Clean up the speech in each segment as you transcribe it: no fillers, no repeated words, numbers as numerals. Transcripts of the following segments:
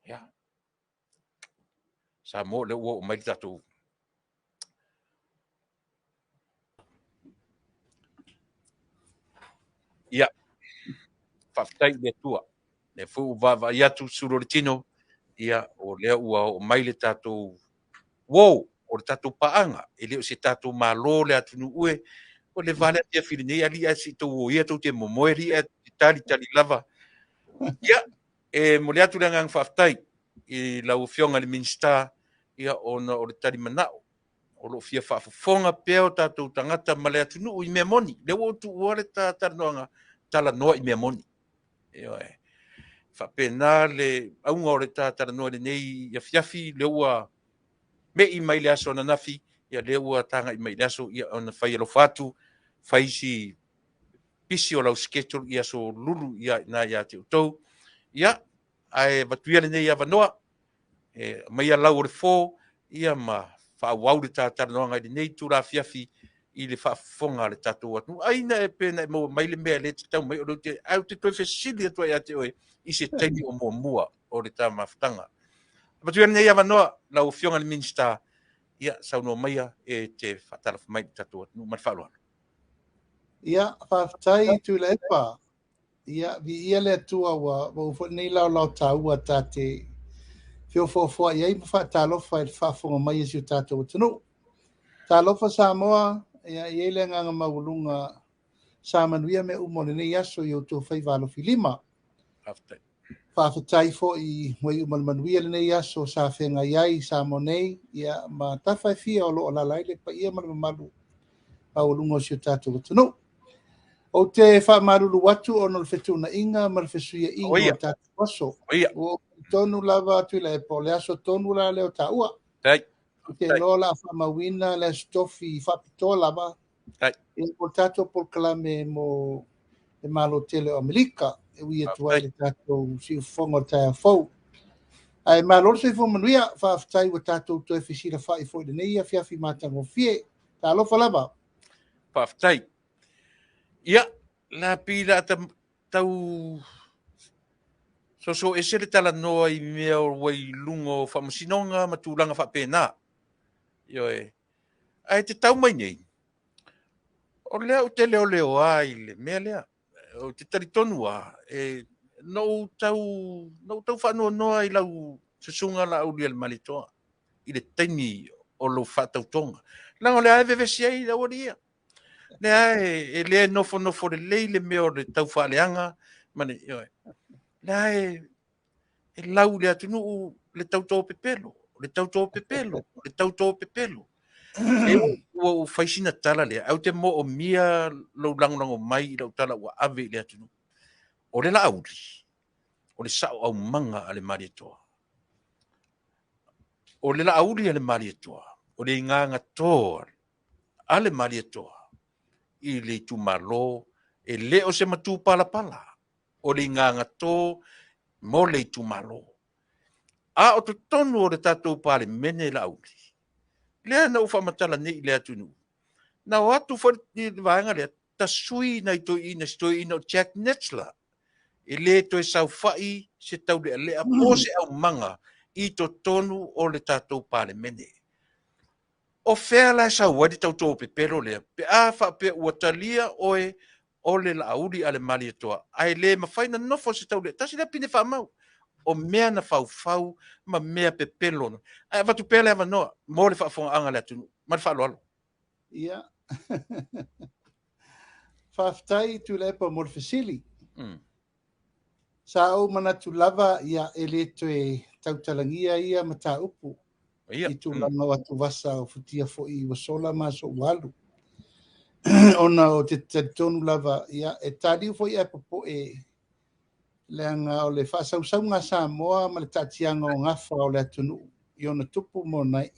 Ya. Samoa le ua o mai tatou. Ia. Whaftai le tua. Le fu va ia tu suroritino. Ia o lea ua o mai le tatou. Wow, o le tatou paanga. E leo se tatou malo le atunu ue. O le vale atia whirinei ali a si tau o ia tau te momoe ri a tali lava. Ia, e mo le atu le ngang whaftai. I lau fionga le minsta. Ia ona o le tali manao. O lo fia whaafonga peo tatou tangata ma le atunu i mea moni. Le o tu uare ta taranoanga tala noa i mea moni. Ia e. Whapena le aunga o le ta taranoa le nei ia fiafi le ua me i mai le aso na nafi. Ia le ua tanga i mai le aso ia ona whai alo fatu. Whai si pisi o lau schedule ia so lulu ia na ia te utou. Ia, ai batuia le nei ava noa. E mai a lau o le fō. Ia ma whaawau le tātaranoanga i nei tū la fiafi i le whaafonga le tātou atu. Aina e pēna e mau mai le mea le te tau mai o te au te toi whesili atua i ate oe i se taimi o mua o le tā mawhtanga. Batuia le nei ava noa lau fionga le minsta ia saunoa maia e te whatala mai le tātou atu. Mai whaaloana. Ia, whaftai Tuilaepa. Ia, vi ia le atua wa ufo nei lau taua ta te fio fōfua ia i mwha tālofa i whaafonga mai e siu tātou tanu. Tālofa Samoa, ia i le nganga maulunga sa manuia me umone nei aso i o tō whaivalo filima. Whaftai. Whaafatai fo i mwai umone manuia le nei aso sa whenga iai sa monei ia ma tawhai fia o lo o lalai le pa ia malu maulunga o siu tātou tanu. O te whaamaruru watu o nol whetuna inga ma le whesuia inga o tātou aso. O tonu lava Tuilaepa le aso tonu la leo taua. Tai. Te lola whamawina le Aso Tofi whapitoa lava. Tai. E o tātou Polokalame mo e malo tele o Amerika. E ui atuai le tātou si ufonga o Taeao. Ai malo se fo manuia whaafatai wa tātou toi whisira whai fo i le neia fiafi mātango fie. Tā alofa lava. Whaafatai. Ia, la pila tau so e sere tala noa i mea o wai lungo whamasinonga ma tūlanga whapena. Io e. Ai te tau mai nei. O lea o te leo ai le mea lea. O te taritonu a. E no tau whanua noa i lau susunga la au lia le malitoa. I le taimi o lo whatau tonga. Lango lea e vevesi ai la oria. Lea e lea nofo le lei le mea o le tau whaaleanga. Mane, io e. Lea e lau le atunu le tautou pepelo. Le tautou pepelo. Le tautou pepelo. E o faisina tala le. Au te mo o mia lau lango mai lau tala ua ave le atunu. O le la auli. O le sao au manga ale marietoa. O le la auli ale marietoa. O le inganga toa ale marietoa. I le tumalo. E le o se matu pala. O le inganga toa mo le tumalo. A o to tonu o le tatou pale mene la auli. Lea na ufa matala nei le atunu. Na o atu fa ni vaanga le ta sui na ito ina Jack Netzler. E le to e sau fai se tau le a pose au manga i to tonu o le tatou pale mene. O fea la sa wadi tautou pe pero le pe a fa pe watalia oe o le la auli ale mali toa. Ai le mafaina nofo se tau le tasi le pine fa mau. O mea na fau ma mea pe pelo. Ai vatu pele ava noa mo le whaafonga anga le atunu. Ma le whaaloalo. Ia. Whaftai Tuilaepa mo le whesili. Sa au manatu lava ia e le toe tautalangia ia ma tā upu. I tūlanga watu wasa o futia fo i wasola ma so walu. Ona o te tonu lava ia e tādiu fo i e popo e leanga o le whaasaunga Samoa ma le tatianga o ngafa o le atunu i ona tupu mo nai.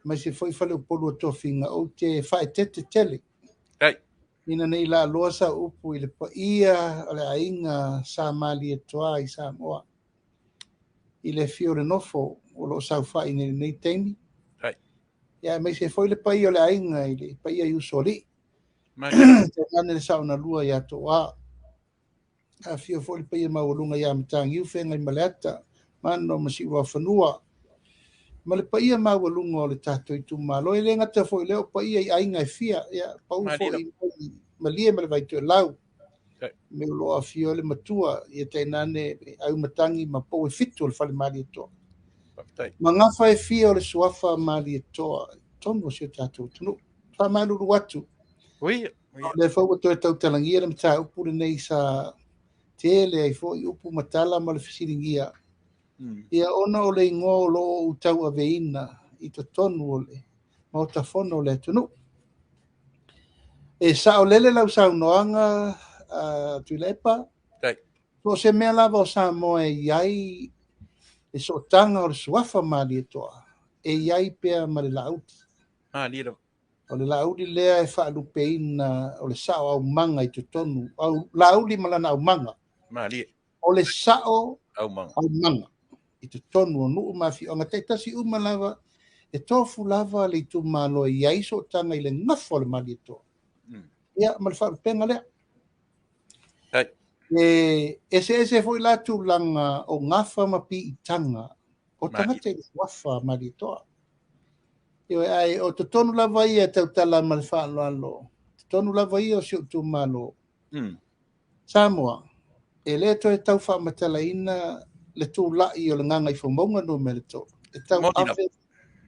Mai se foi fale o polu tofinga o te whaetete tele. Right. Ina nei la loa sa upu i le pa ia o le ainga sa mali e toa i Samoa. I le fiore nofo o lo sau whai nei teimi. Right. Ia mai se foi le pa ia o le ainga i le pa ia i usori. Te nane le sauna lua i ato a. A fio foi pa ia maulunga ia mtangi ufenga i maleata mano masi wa fanua ma le paia maualunga o le tatou i tumalo e le ngata fo i leo paia i ainga e fia ia pau fo i malia ma le vaito lau me loa fio le matua ia tainane au matangi ma pou e fitu le fale mali etoa ma ngafa e fia o le suafa mali etoa tonu si o tatou tunu fa malulu atu le fau to tau talangia le mata upu le nei sa tele ai fo i upu matala ma le fisilingia ia ona o le ingo lo utau aveina i to tonu o le ma o tafono le tunu e sa o lele lau saunoanga Tuilaepa so se mea lava o Samoa e iai e so tanga o le suafa mali etoa e iai pea ma le lauti o le lauli lea e whaalupeina o le sao au manga i te tonu au lauli malana au manga o le sao au manga i te tonu o nuu mafi o ngatai tasi umalava e tofu lava le tu malo i ai so tanga i le ngafo le mali etoa ia ma le whaalupenga lea ese foi la tu langa o ngafa mapi i tanga o tangata i wafa mali toa io ai o te tonu lava ia tau tala ma le whaaloalo te tonu lava ia o si o tu malo Samoa e le to e tau whaamatala ina le tu lai o le nganga i whamonga no me le to e tau afe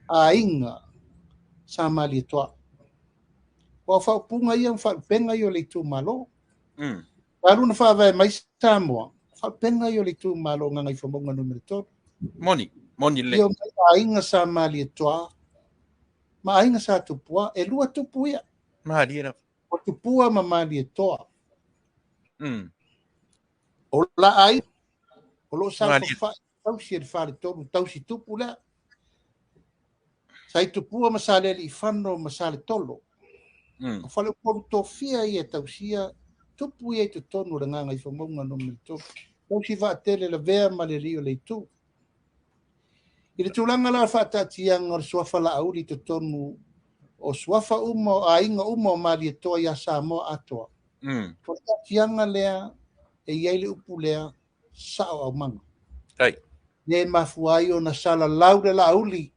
a inga sa mali toa o whaapunga ia whaapenga i o le tu malo Lalu na whaawai mai Samoa, whapenga i o le tu malo nganga i whamonga numero tō. Moni le. Io mai ainga sa mali e toa, ma ainga sa tupua, e lua tupu ia. Mali era. O tupua ma mali e toa. O la ai, o lo sa whawhai, tau si e whare tōru, tau si tupu lea. Sai tupua ma sa lele i whano ma sa le tolo. O whale o poru tō fia i e tau sia, tupu ia i te tonu re nganga i whamonga no me tō. Tau si wha tele la vea ma le rio le tū. I le tūlanga la whaatatianga o suafa la auri te tonu o suafa uma o a inga uma o mali e toa ia Samoa atoa. Ko tatianga lea e iei le upu lea sao au manga. Ne mafuai o na sala laure la auli.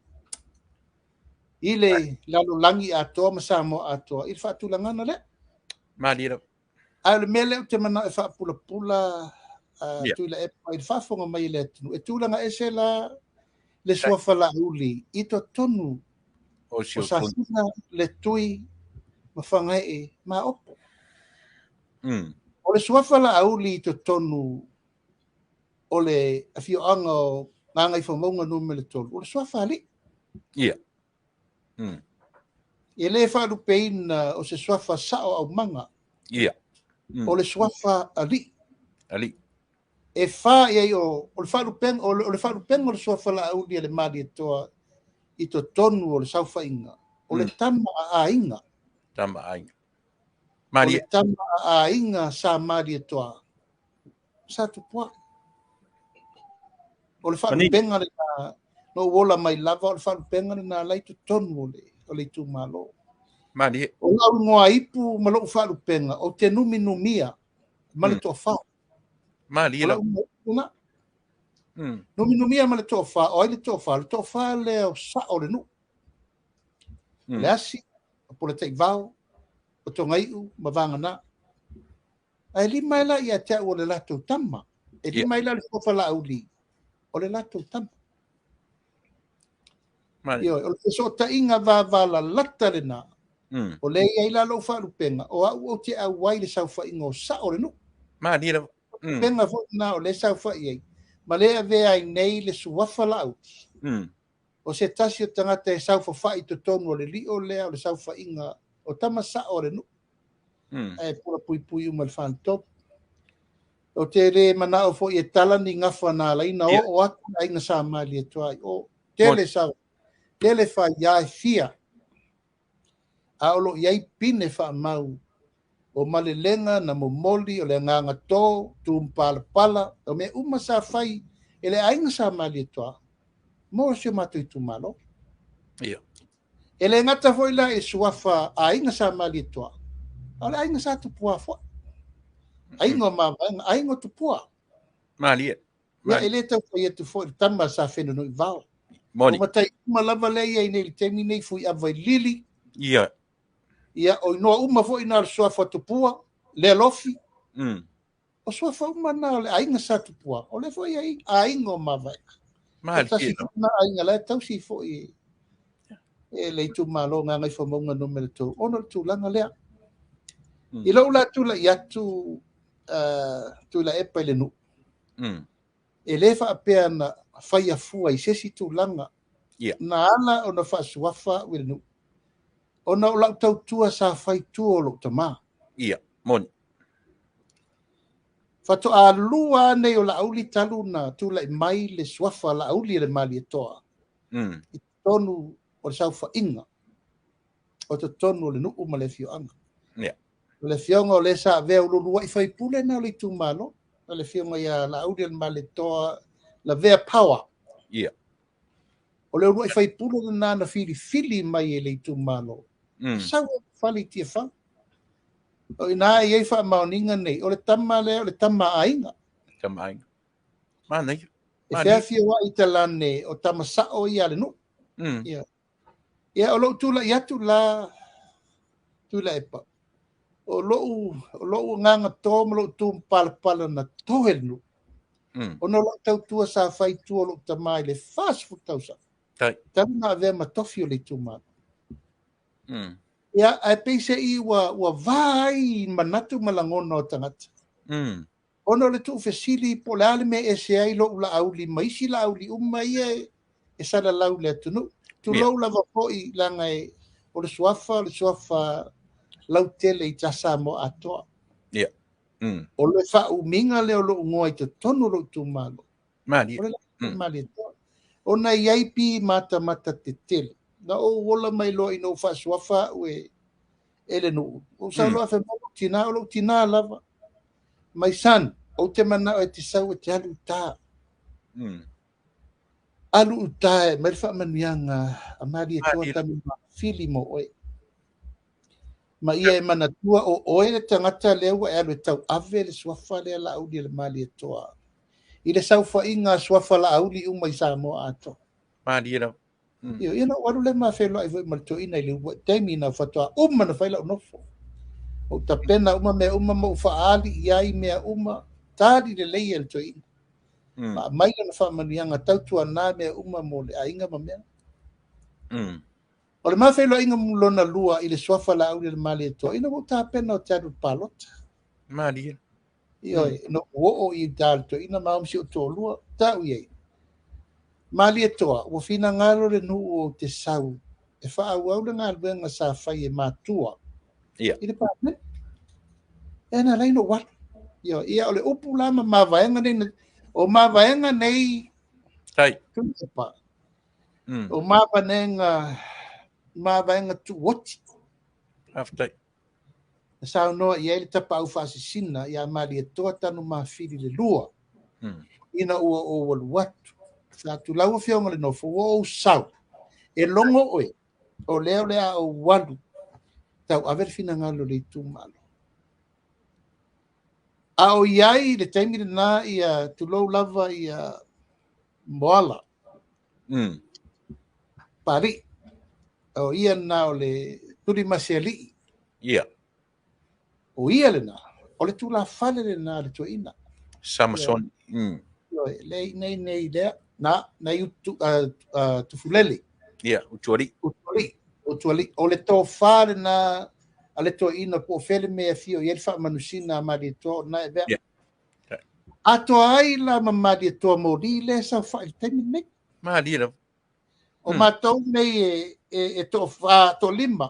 I le lalo langi atoa ma Samoa atoa. I le whaatulanga na lea. Mali era. Ai le mele o te mana e whaapula Tuilaepa i whaafonga mai le tunu. E tūlanga ese la le suafa la uli. I to tonu o sasina le tui ma whangai ma opo. O le suafa la uli i to tonu o le awhioanga o nganga i whamonga numele tolu. O le suafa ali. Ia. E le whaalupeina o se suafa sao au manga. Ia. O le suafa ali. Ali. E wha i o le whaalupenga o le suafa la auli le mali e toa i to tonu o le saufa inga. O le tama a inga. Tama a inga. O le tama a inga sa mali e toa. Sa tupua. O le whaalupenga le na no wola mai lava o le whaalupenga le na lai to tonu o le tu malo. Mali. O lau ngoa ipu ma loo whaalupenga o te numi numia ma le toa whao. Mali. O lau ngoa numi numia ma le toa whao. O ai le toa whao le o sa o le nu. Le asi, o Polataivao, o tongaiu, ma vangana. Ai li mai la ia te o le lato tama. E li mai la le fofa la auli. O le lato tama. Io, o le so ta inga va la lata le na. O le ia ila lo whaalupenga. O au o te au wai le sau wha ingo sa o le nu. Mali. Penga fo na o le sau wha iei. Ma le avea ai nei le suafa la auti. O se tasi o tangata e sau wha i to tonu o le li o lea o le sau wha inga o tama sa o le nu. E pura pui umal whan top. O te re mana o fo i e talani ngafa na laina o aku na inga sa mali e tuai. O tele sau. Tele wha iai fia. A olo iai pine wha mau. O malelenga na momoli o le nganga tō, tūmpala pala. O me uma sa whai ele ainga sa mali e tuai. Mo se matu i tumalo. Ia. Ele ngata foi la e suafa a inga sa mali toa. Ala ainga sa tupua fo. Ainga ma ainga tupua. Mali. Ia ele tau fai atu fo tama sa feno no vao. O matai malava le ia nei temi nei fui avai lili. Ia. Ia o no uma fo ina so fa tupua le lofi. O so fa uma na le ainga sa tupua. O le fo ia aingo mavai. Ma tasi na ainga le tau si fo i e le tu malo nga ngai fo monga no me to. Ono tu langa le. I lo la tu la ia tu Tuilaepa le nu. E le fa apea na fai a fua i sesi tu langa. Na ala o na fa suafa wi le nu. O na o lau tau tua sa fai tua o lo tama. Ia, moni. Fato a lua nei o la auli talu na tu la mai le suafa la auli le mali toa. I tonu o le saufa inga. O te tonu o le nuu ma le fio anga. O le fionga o le sa vea ulu lua i fai pule na o le tu malo. O le fionga ia la auli le mali toa la vea power. Ia. O le lua i fai pule na na fili mai e le tu malo. Sau fali tia fa. O ina e fa maoninga nei. O le tama ainga. Tama ainga. Mana ia. E fea fia wa i talane o tama sao ia le nu. Ia. Ia o lo tula i atu la Tuilaepa. O lo nganga tō mo lo tū pala na tohe nu. O no lo tau tua sa fai tua lo tamai le fast food tau sa. Tamu na avea matofi o le tū mana. Ia, ai peise i wa vai manatu malangona o tangata. Ono le tu fesili po le ale me e se ai lo ula auli maisi la auli ia e sala lau le atunu. Tu lau lava po i langa e o le suafa lau tele i tasa mo atoa. Ia. O le fa uminga le o lo ungoa i te tonu lo tu malo. Mali. O le mali atoa. O na iai pi mata te tele. Na o wola mai lo i no fa suafa ue ele no. O sa lo afe mo tina o lo tina lava. Mai san, o te mana o te sau e te alu ta. Alu ta e merfa manuianga a mari e toa tami fili mo oe. Ma ia e mana tua o oe le tangata lewa e alu e tau ave le suafa le la auli le mali e toa. I le sau fa inga suafa la auli umai Samoa ato. Mali era. Ia na waru le mawhelo ai voi malto ina ili ua teimi na whatoa na whaila unofo. O ta pena mea mo whaali iai mea tāri le leia le to ina. Ma maila na whamanianga tautua nā mea mo le ainga ma mea. O le mawhelo inga mulona lua i le suafa la auli le mali e toa. Ina mo ta pena o te adu palota. Mali era. Ioi, no o i tāri to ina maumsi o tō lua. Tau iei. Mali e toa, ua fina ngalo le nuu o te sau. E wha au le ngā luenga sa whai e mātua. Ia. I le pāne. E na leino watu. Ia o le upu lama mawaianga nei. O mawaianga nei. Tai. Tuilaepa. O mawaianga tu wati. Aftai. Na sao noa i ele tapa au whaasisina. Ia mali e toa tanu mawhiri le lua. Ina ua o walu watu. Sa tu lau fionga le nofo o sau. E longo oe. O leo lea o walu. Tau aver fina ngalo le tu malo. A o iai le taimi le nā ia tu lau lava ia moala. Pari. O ia nā o le turi masiali. Ia. O ia le nā. O le tu la fale le nā le tua ina. Samson. Le nei lea. Na tufulele. Ia, utuari. O le tō whare na a le tō ina po fele mea fio i elfa manusina a mari tō na e vea. Ato ai la mamari tō mori le sa whae temi nei. Mari era. O mātou nei e tō lima.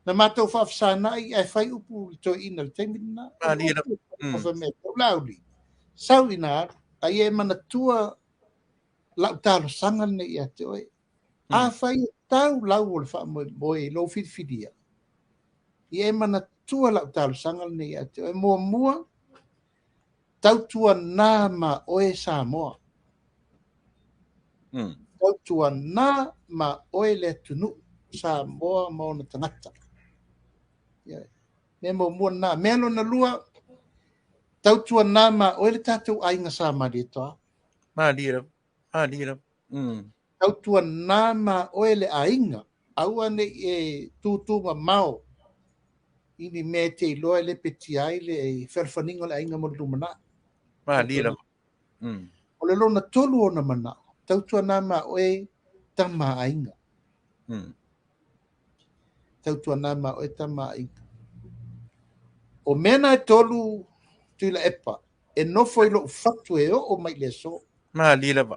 Na mātou whaafsana i e whai upu tō ina le temi na. Mari era. O me tō lauli. Sau ina ai e mana tua lau talo sanga nei a te oe. A whai tau lau o le wha moe lo whidiwhidia. I e mana tua lau talo sanga nei a te oe. Mua tau tua nā ma oe Samoa. Tau tua nā ma oe le tunu Samoa ma ona tangata. Me mua nā. Melo na lua tau tua nā ma oe le tātou ainga sa mari toa. Malira. Tau tua nama oe le ainga. Aua ne e tūtuma mau. Ini me te iloa le peti ai le e wherwhaninga le ainga mo lumana. Malira. O le lona tolu o na mana. Tau tua nama oe tama ainga. Tau tua nama oe tama ainga. O mena e tolu Tuilaepa. E nofo ilo ufatu e o mai le so. Malira ba.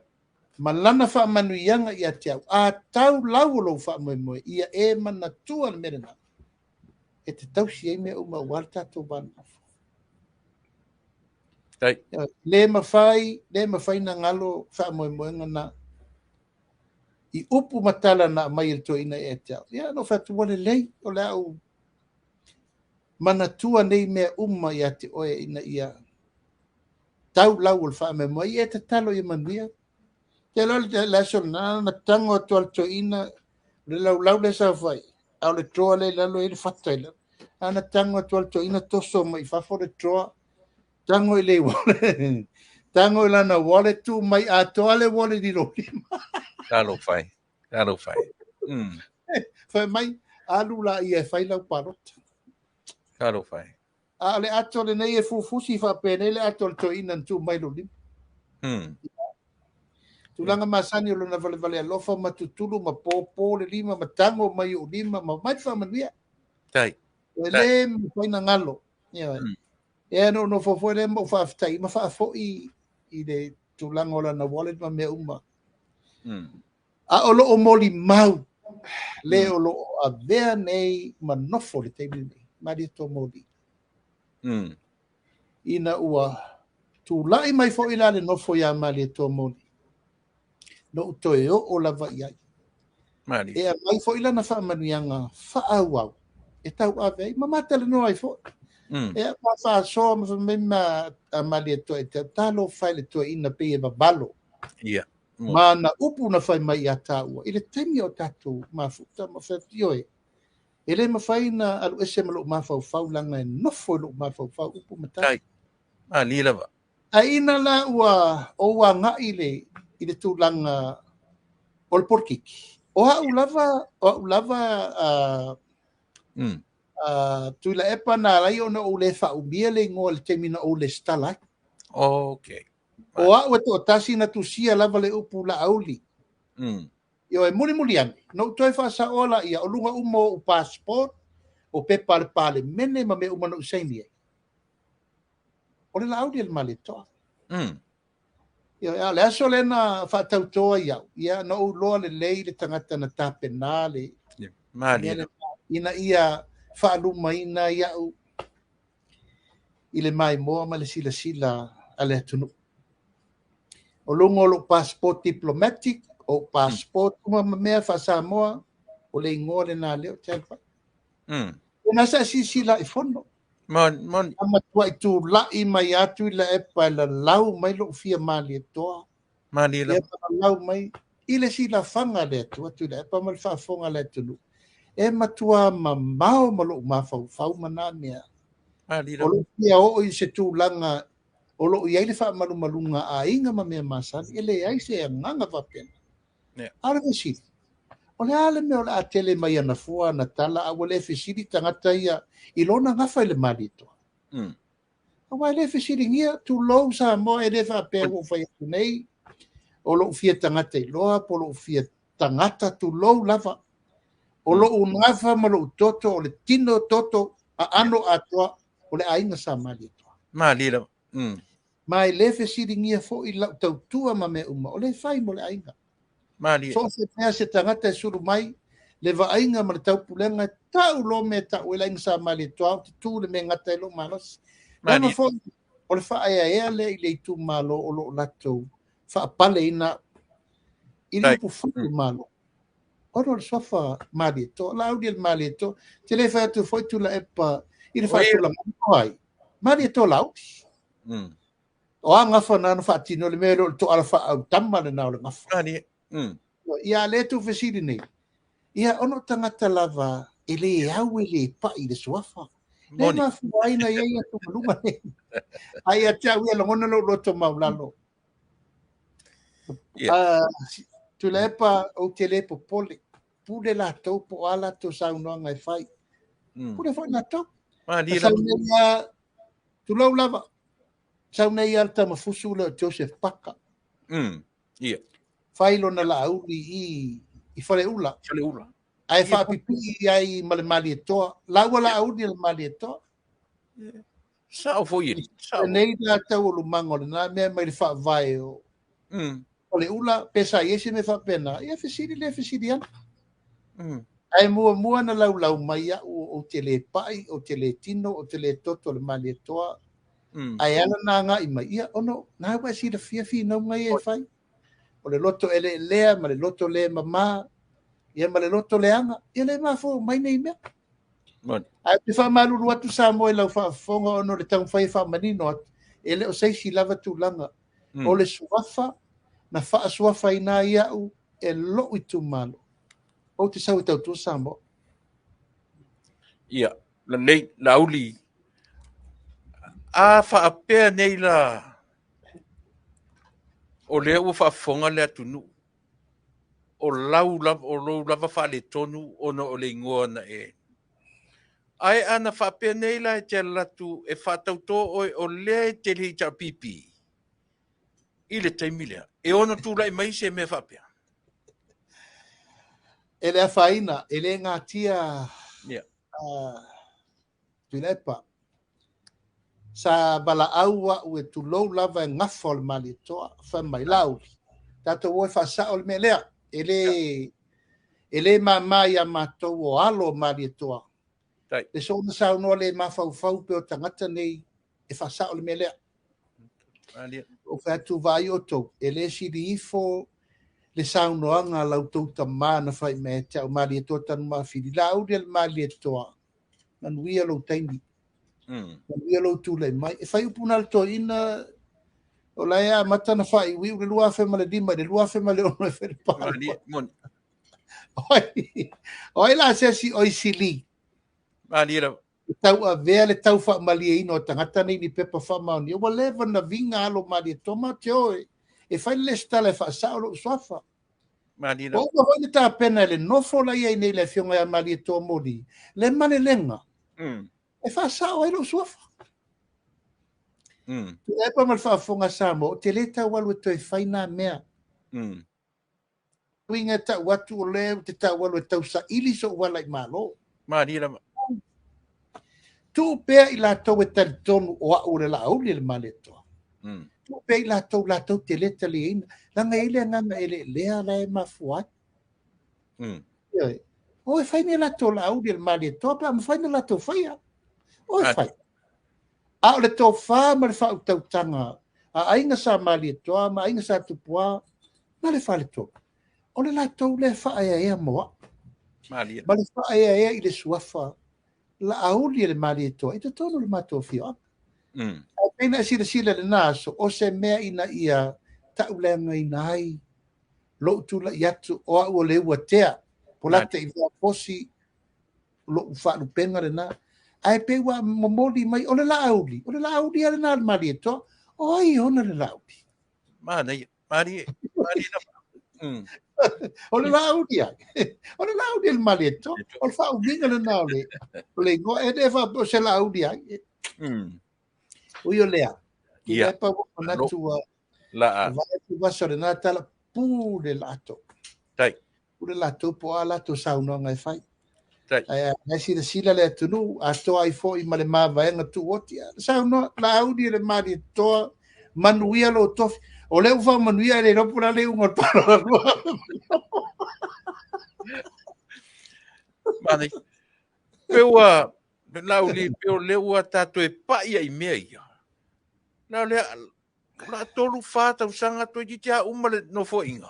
Malana wha manuianga ia te au. A tau lau lo wha moe ia e mana tua le merena. E te tau si e mea uma warta to bana. Le mawhai na ngalo wha moe ngana. I upu matala na mai il to ina e te au. Ia no whatu wane lei o le au. Mana tua nei mea uma ia te oe ina ia. Tau lau o le wha moe ia te talo i manuia. Te lau le so na tango to al to ina. Le lau le sa vai. Au le troa le lalo i le whataila. Ana tango to al to ina toso mai whafo le troa. Tango i le wale. Tango i lana wale tu mai a toa le wale di roli. Kalo fai. Fai mai alu la i e fai lau parota. Kalo fai. A le ato le nei e fufusi fa pene le ato le to ina tu mai lo lim. Tulanga masani o lona vale alofa matutulu ma popo le lima ma tango mai o lima ma mai fa manuia. Tai. Le fai na ngalo. E no fofo le mo fa aftai ma fa fo i le tulanga ola na wallet ma me uma. A olo o moli mau. Le olo a vea nei ma nofo le te mini. Ma di to moli. Ina ua tulai mai fo ila le nofo ya ma le to moli. No to e o la va ia. E a mai fo ila na fa manuianga fa au. E tau ave ma mata le no ai fo. E a fa so me ma amali to e talo fai le to ina pe e babalo. Ia. Ma na upu na fai mai ata ua. Ile temi o tatu ma futa ma fa fioe. Ele ma fai na alu ese malo ma fau langa e nofo lo ma fau upu mata. Tai. Lila ba. A ina la ua o wa nga ile tu langa ol porkiki. O ulava Tuilaepa na rai ona o le whaumia le ngō le temina o le stala. Okay. O au e to tasi na tusia lava le upu la auli. Io e muli ane. No toi whasa ola ia o lunga umo o passport o pepa le pale mene ma me umana usaini e. O le la auli le male toa. Ia le aso le na whatautoa iau. Ia no uloa le lei le tangata na tape nā le. Ina ia whaaluma ina iau. Ile mai moa ma le sila ale atunu. O lungo lo passport diplomatic o passport uma mea fa Samoa o le ngore na leo telpa. Ona sa sila I fondo. Mon. Ama tua tu la I mai atu la epa la lau mai lo fia mali toa. Mali la. Lau mai ile sila fanga le tu la epa mal fa fonga le tu. E matua mamao malo mafau manania. Mali la. O lo fia o I se tu langa o lo ia le fa malunga a inga ma me masal ele ai se nganga va pena. Ala si. O le ale me o la tele mai na fua na tala a wale fisiri tangata ia ilona ngafa le malito. O wale fisiri ngia tu lo sa mo e le fa pe o fa nei o lo fia tangata loa po lo fia tangata tu lo lava. O lo ngafa ma lo toto o le tino toto a ano atoa o le ainga sa malito. Malila. Mai le fisiri ngia fo I la tautua ma me uma o le fai mo le ainga. So se mea se tangata e suru mai, le vainga ma le tau pulenga, tau lo me tau e lainga sa mali toa, te tū le me ngata e lo manos. Lama fo, o le wha ea le I le tu malo o lo lato, wha pale ina, ili upu fuku malo. Oro le sofa mali to, la audi el mali to, te le wha tu foi tu la epa, I le wha tu la mai. Mali to la audi. O a ngafa na wha tino le mero to ala wha au tamma le nao le ngafa. Ia le tu fesiri nei. Ia ono tangata lava ele au ele pa I le suafa. Le ma fuaina ia tu maluma nei. Ai a tia ua longona lo roto maulalo. Tuilaepa o te le popole. Pule la tau po ala to saunoa ngai fai. Pule fai na tau. Sauneia tulau lava. Sauneia al tamafusu le Joseph Paka. Fai lona la auli i fale ula. Ai fa pipi ai mali etoa. Laua la auli le mali etoa. Sao foi. Nei la tau lu mango na me mai fa vai o. Ole ula pesa yesi me fa pena. Ia fesidi le fesidi an. Ai mua na lau mai o tele pai, o tele tino, o tele toto le mali etoa. Ai ala na nga i mai ia ono na wa si le fia no ngai e fai. O le loto ele lea ma le loto le mama. Ia ma le loto le anga. Ia le mafo mai nei mea. Ai te wha malulu atu Samoa e lau whaafonga ono le tau whai whamanino atu. Ele o seisi lava tūlanga. O le suafa, na wha suafa ina iau e lo i tu malo. O te sau i tau tu Samoa. Ia, la nei, la uli. A whaapea nei la. O lea ua whaafonga le atunu. O lau lava wha le tonu ono o le ingoa na e. Ai ana whapea nei la e te latu e whatauto o le te li ta pipi. I le taimilea. E ono tūla i mai se me whapea. Ele a whaina, ele ngā tia Tuilaepa. Sa bala aua ue tu lou lava e ngafo le mali toa. Whamai lauri. Tato oi whasa o le me lea. Ele mai a mātou o alo mali toa. Le so na sa no le mafau pe o tangata nei e whasa o le me lea. O whatu vai o tau. Ele si di ifo le saunoanga lau tauta mana whai me te au mali toa tanu mawhiri. La auri al mali toa. Manuia lo taimi. Manuia lo tūlei mai. E whai upuna le toa ina o la ea matana whai ui ule lua whema le dima. Le lua whema le ono e where pāra. Oi la sesi oi sili. Malira. Tau a vea le tau wha malia ino tangata nei ni pepa wha mauni. Wa lewa na vinga alo malia toma te oe. E whai le stale wha sao lo swafa. Malira. O wa hoi ta pena le nofo la ia nei le fionga ya malia to mori. Le mane lenga. E wha sao ai lo swafa. E pa mal wha fonga Samoa. Te le tau walu e toi whaina mea. Winga ta watu o leo te tau walu e tau sa ili so wala i malo. Malira. Tu pea i la tau e tali tonu o a ure la auli le maletoa. Tu pea i la tau te leta li ina. Langa ele nganga ele lea la e mafuat. O e whaine la tau la auli le maletoa, pa ma whaine la tau whaia. O e whai. A o le tau wha ma le whau tau tanga. A ainga sa maletoa, ma ainga sa tupua, ma le wha le tau. O le la tau le wha ea moa. Ma le wha ea i le suafa. La auli le mali toa. Ito tono le mato fio. Pena sila le naso. O se mea ina ia taulenga ina ai. Lo tula iatu o au le ua tea. Polataivao posi lo ufa penga le na. Ai pe wa momoli mai o le la auli. O le la auli ale na le mali toa. O ai ona le la auli. Mari na. O le laudi ai. O le laudi le maleto. O le whau minga le nao le. O le ngo e le whau se laudi ai. Ui o lea. Ki le pa wakana tua. La. Vai tu waso le nā tala pū le lato. Tai. Pū le lato po a lato sauno ngai whai. Tai. Ngai sila le atunu. A toa i fo i male maa vaenga tu oti. Sauno laudi le maleto. Manuia lo tofi. O leu wha manuia le ropura leu ngot paro. Mani. Peua, lau li peo leua tato e paia i mea ia. Lau lea, la tolu whātau sanga toi ki tia umale no fo inga.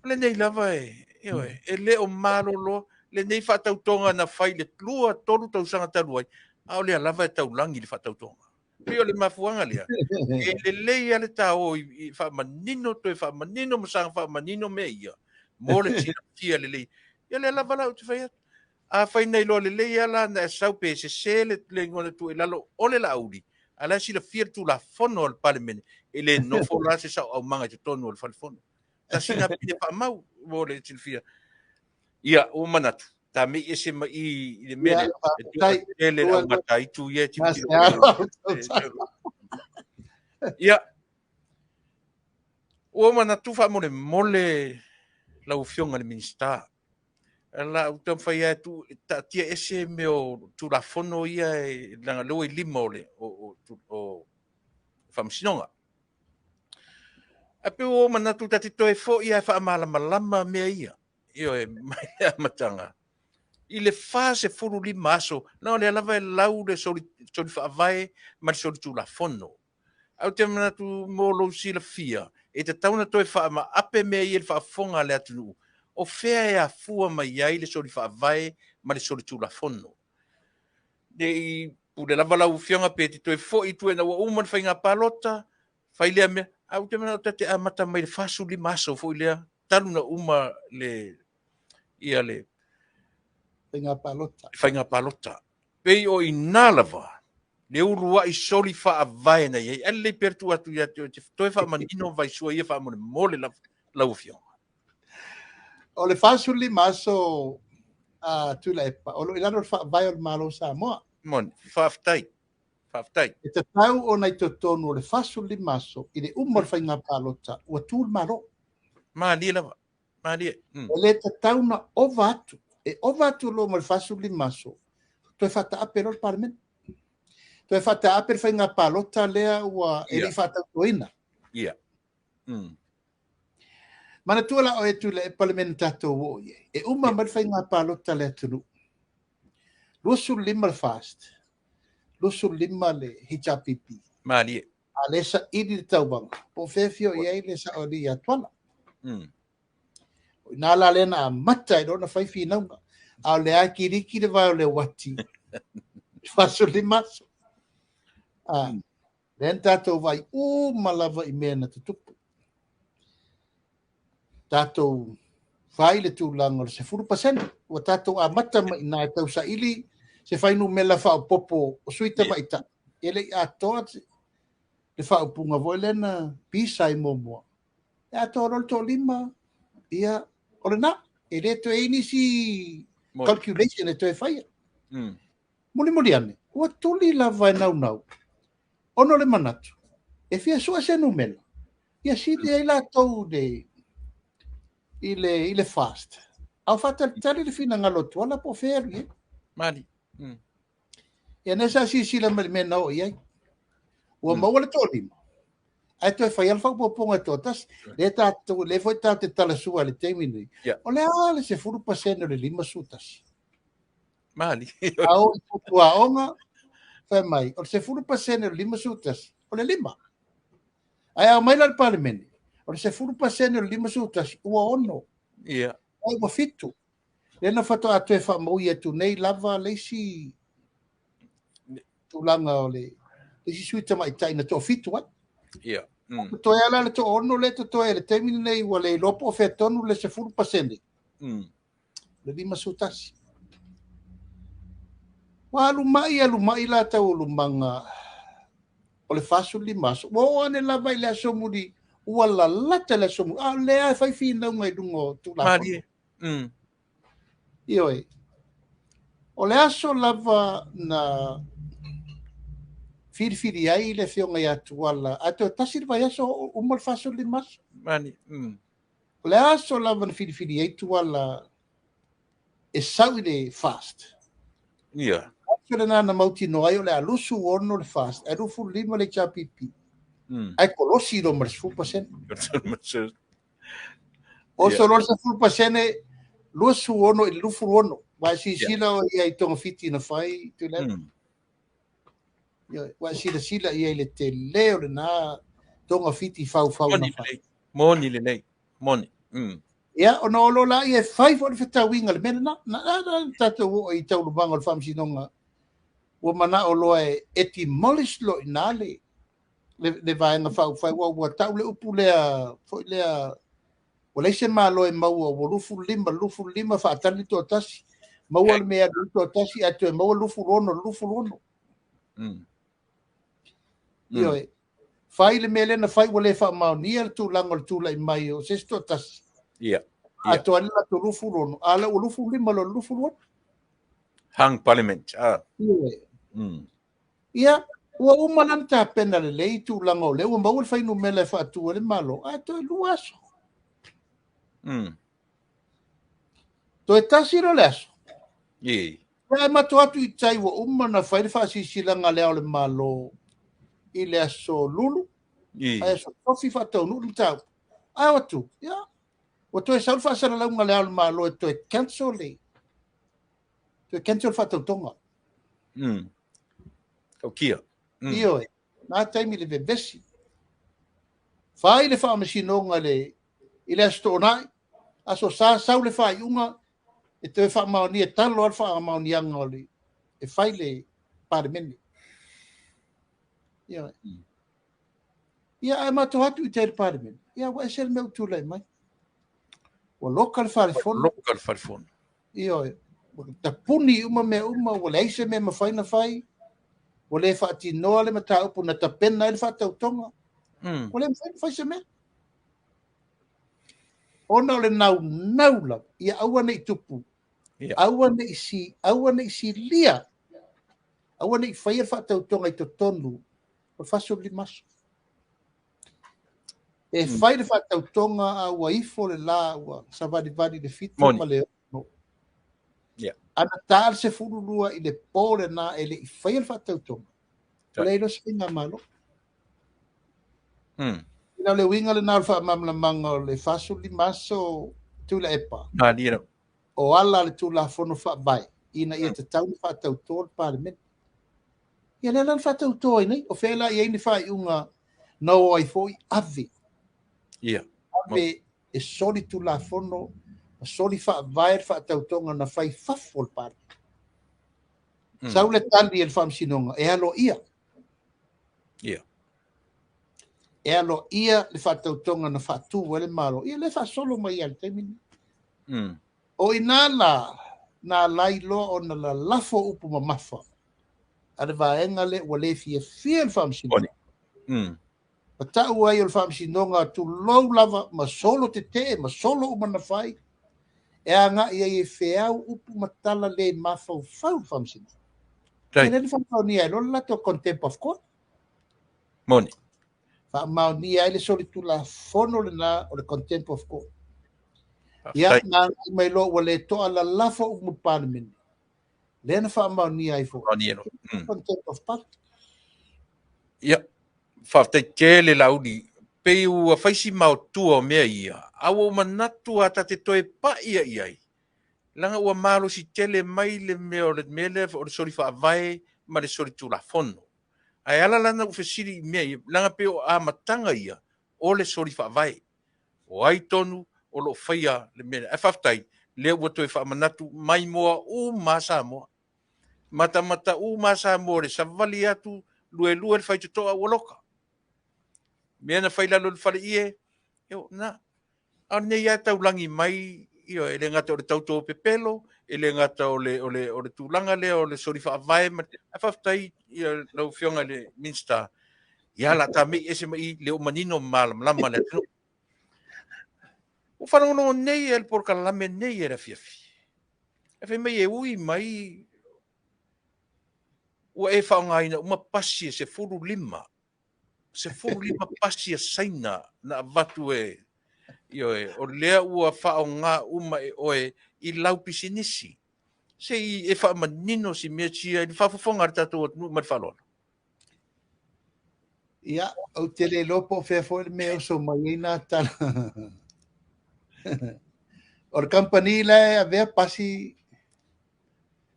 Le nei lava e leo marolo, le nei whātau tonga na whai le lua tolu tau sanga taluai. Au lea lava e tau langi le whātau tonga. Pio le mafuanga lea. E le lei ale tau i whamanino toi whamanino masanga whamanino mea ia. Mole tia le lei. Ia le lava lau te whai atu. A whai nei lo le lei ala na e sau pe se le ngona tu e lalo o le lauri. Ala si la fia tu la fono al palemene. ele no fola se sa au manga te tonu o falfono ta singa pine fa mau mo le tilfia ia o manatu ta me ese mai I le mele e le au matai tu ia ti ia o manatu fa mole lau fionga le minista la u tam fa ia tu ta tia ese me o tu la fono ia la lo limole o famsinonga ape o manatu tati toe fo ia fa malama me ia io e mai matanga I le fase furu lima aso na le lava lau le soli fa vai ma soli tu la fono au te manatu mo lo si la fia e te tauna toe fa ma ape me ia fa fonga le atu o fea e a fua mai ai le soli fa vai ma le soli tu la fono de pu le lava lau fionga pe te toe fo I tu e na wa uma fa inga palota fa ile me au te manatu te amata mai le fasu lima aso fo ile talu na uma le ia le Whainga palota. Pei o inalava. Le urua I soli wha a vai na iei. Ele pertu atu ia te toi wha manino vai sua ia wha mone mole lau fionga. O le fasu li maso Tuilaepa. O lo ilano wha vai o le malo Samoa. Mon, whaftai. E te tau o nei to tonu o le fasu li maso I le umar whainga palota ua tūl maro. Maali lava. Maali. O le te tau na ova atu. E ova atu lo mo le fasu li maso. Toi whata ape lo parmen. Toi whata ape whainga palota lea ua e li whata koina. Ia. Mana tuala o e tu le parlamentato o ye. E uma mal whainga palota lea tunu. Lusu lima le fast. Lusu lima le hijapipi. Maali. A lesa idi le tauwanga. Po fefio i ei lesa o li atuala. Nā la lena a mata I rona whaifi naunga. A le a kiriki le vai o le wati. Faso li maso. Len tātou vai malava I mea na tutupu. Tātou vai le tūlanga se 4%. Ua tātou a mata ma ina e tau sa ili se whainu mela whao popo o suita ma ita. Ele a toa le whao punga voi lena pisa I momua. E a toa rol tō lima. Ia o le nā. E re to e inisi calculation e to e whaia. Muli ane. Ua tuli la vai nau. Ono le manatu. E fia sua se numela. Ia si le ai la tau de I le fast. Au fata tali le fina ngalo tuala po feri. Mali. Ia nesa si la mena o iai. Ua maua le tō lima. Ai toi fai alfa po ponga totas le tatu le foi tatu tala sua le temini o le ale se 4% le lima sutas mali au tua onga fai mai o se 4% le lima sutas o le lima ai au mai le parlamento o se 4% le lima sutas ua ono ai ua fitu le na fato atu e fa mo ia tu nei lava le si tu langa o le si suita mai tai na to fitu wa Toi ala le to ono le to toi le termine nei wale lopo fetonu le se 4%. Le lima sutasi. Wa lumai la tau lumanga o le fasu lima. Wo ane la vai le asomudi wala lata le asomudi. Ah le ai fai fina ngai dungo tu la. Mali. Ioi. O le aso lava na firi ai le fionga ia tuala ato tasir vai aso umar faso limas mani le aso lava na firi ai tuala e saude fast aso le nana mauti no ai o le alusu ono le fast e rufu lima le chapipi ai kolosi do mar 4% o so lo se 4% lusu ono e rufu ono vai si sila o ia tonga fiti na fai tu le wa sila ia le te leo le na tonga fiti fau na fai moni le nei moni ia ona olo la ia 5 o le fetawinga le mena na tato o I tau lubanga le famsinonga o mana olo e demolish lo inale le vaenga fau wa tau le upu lea foi lea o le se malo e mau o lufu lima fa tali to tasi mau le mea to tasi atu e mau lufu rono Io fai le mele na fai wale fa mau nia tu lango tu lai mai o sesto tas ato ala to lufu rono ala o lufu lima lo lufu rono hang parliament ia ua umalan ta pena le lei tu lango le ua mau fai no mele fa tu le malo ato luaso to etasiro leso Ia mato atu I tai wa umana whaere whaasisilanga leo le malo I le aso lulu. Aso Tofi whatau nulu tau. Ai watu, ia. Wa toi saul whaasara launga leo le malo e toi cancel le. Toi cancel whatau tonga. Kau kia. Iyo e. Nā taimi le vevesi. Whai le whaamasino le I le aso tonai. Aso sa sau le whai unga. E te wha maoni e talo al wha maoni anga o le e whai le paremene. Ia. Ia e mato hatu I te paremene. Ia wa e sel meu tūlai mai. Wa local wharefono. Local wharefono. Ia e. Ta puni uma me uma, wa le eise me ma whai na whai. Wa le wha ati noa le mata upu na ta pena ele wha tau tonga. Wa le whai se me. Ona o le nau la. Ia aua nei tupu. Aua nei si lia. Aua nei whaia whatau tonga I to tonu. O whaso li maso. E whaia whatau tonga a ua ifo le la ua sa vadi le fitu ma le ono. Ana taal se furulua I le pole na ele I whaia whatau tonga. Le ilo singa malo. Ina le winga le nal wha mamla manga o le whaso li maso Tuilaepa. Dira. O ala le tula fono fa vai ina ia te tau fa tau tol parliament ia le lan fa tau toi nei o fela ia ni fa unga no ai foi ave ave e soli tula fono soli fa vai fa tau tonga na fai fafol par sau le tandi el fam sinonga e alo ia e alo ia le fa tau tonga na fa tu wele malo ia le fa solo mai al temini O inala na lailo o na la lafo upu mamafa. Ada vaenga le wale fie fie famsinonga. Pata uai o famsinonga tu low lava ma solo te ma solo umana fai. E anga ia e feau upu matala le mafau fau famsinonga. E le famau ni ai lo la to contempt of court. Moni. Famau ni ai le soli tu la fono le na o le contempt of court. Ia na mai lo wale to ala lafo umu parliament. Lena fa mau ni ai fo. Contempt of part. Ia. Whaftai kele laudi. Pe ua whaisi mau tua mea ia. Awa manatu ata te toe pa ia iai. Langa ua malo si tele mai le mea o le mele o le sori whaavai ma le sori tu la fono. Ai ala lana ufesiri mea ia. Langa pe o a matanga ia o le sori whaavai. O ai tonu o lo whaia le mele. E whaftai, lea ua toi whaamanatu mai moa o masa moa. Mata o masa moa le savali atu lue le whaitutoa ua loka. Mea na whailalo le whare ie, eo, na, au nei a taulangi mai, io, ele ngata o le tauto pepelo, ele ngata o le tūlanga le, o le sori whaavai, a whaftai, io, lau whionga le minsta, ia la ta mei ese mai le o manino malam lama le tino. O whanongo nei el Polokalame nei era fiafi. E whai mai e ui mai ua e whaongaina uma pasi se furu lima. Se furu lima pasi saina na watu e o lea ua whaonga uma e oe I lau pisinisi. Se e whaamanino si mea tia I whafofonga ratato at nu matwhalona. Ia, au tele lopo whewhoi mea so mai na tala. O le company le a vea pasi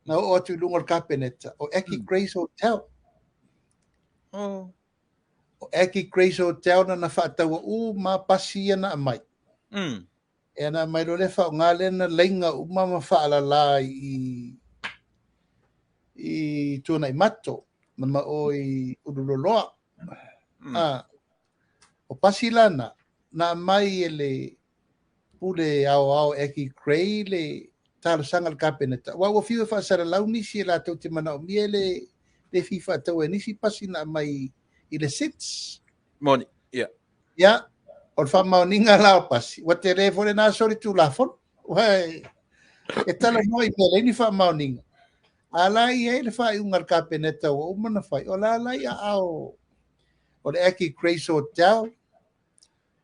na o atu lunga kapeneta o Eki Grace Hotel. O Eki Grace Hotel na whaataua ma pasi na mai. E na mai lo le whaonga le na lenga ma whaalala I tūna I mato na ma o I uruloloa. O pasi lana na mai ele pule ao Eki Gray le tala sanga le kapeneta. Wa fiu fa sara lau nisi la te mana o miele le fifa tau e nisi pasi na mai I le sits. Moni, ia. Ia, o le whamaoninga lao pasi. Wa te re fore nā sori tū lafon. Wai, e tala noi me le ni whamaoninga. Ala i e le whai ungar ka peneta o umana whai. O la lai a ao. O le eki Grace Hotel.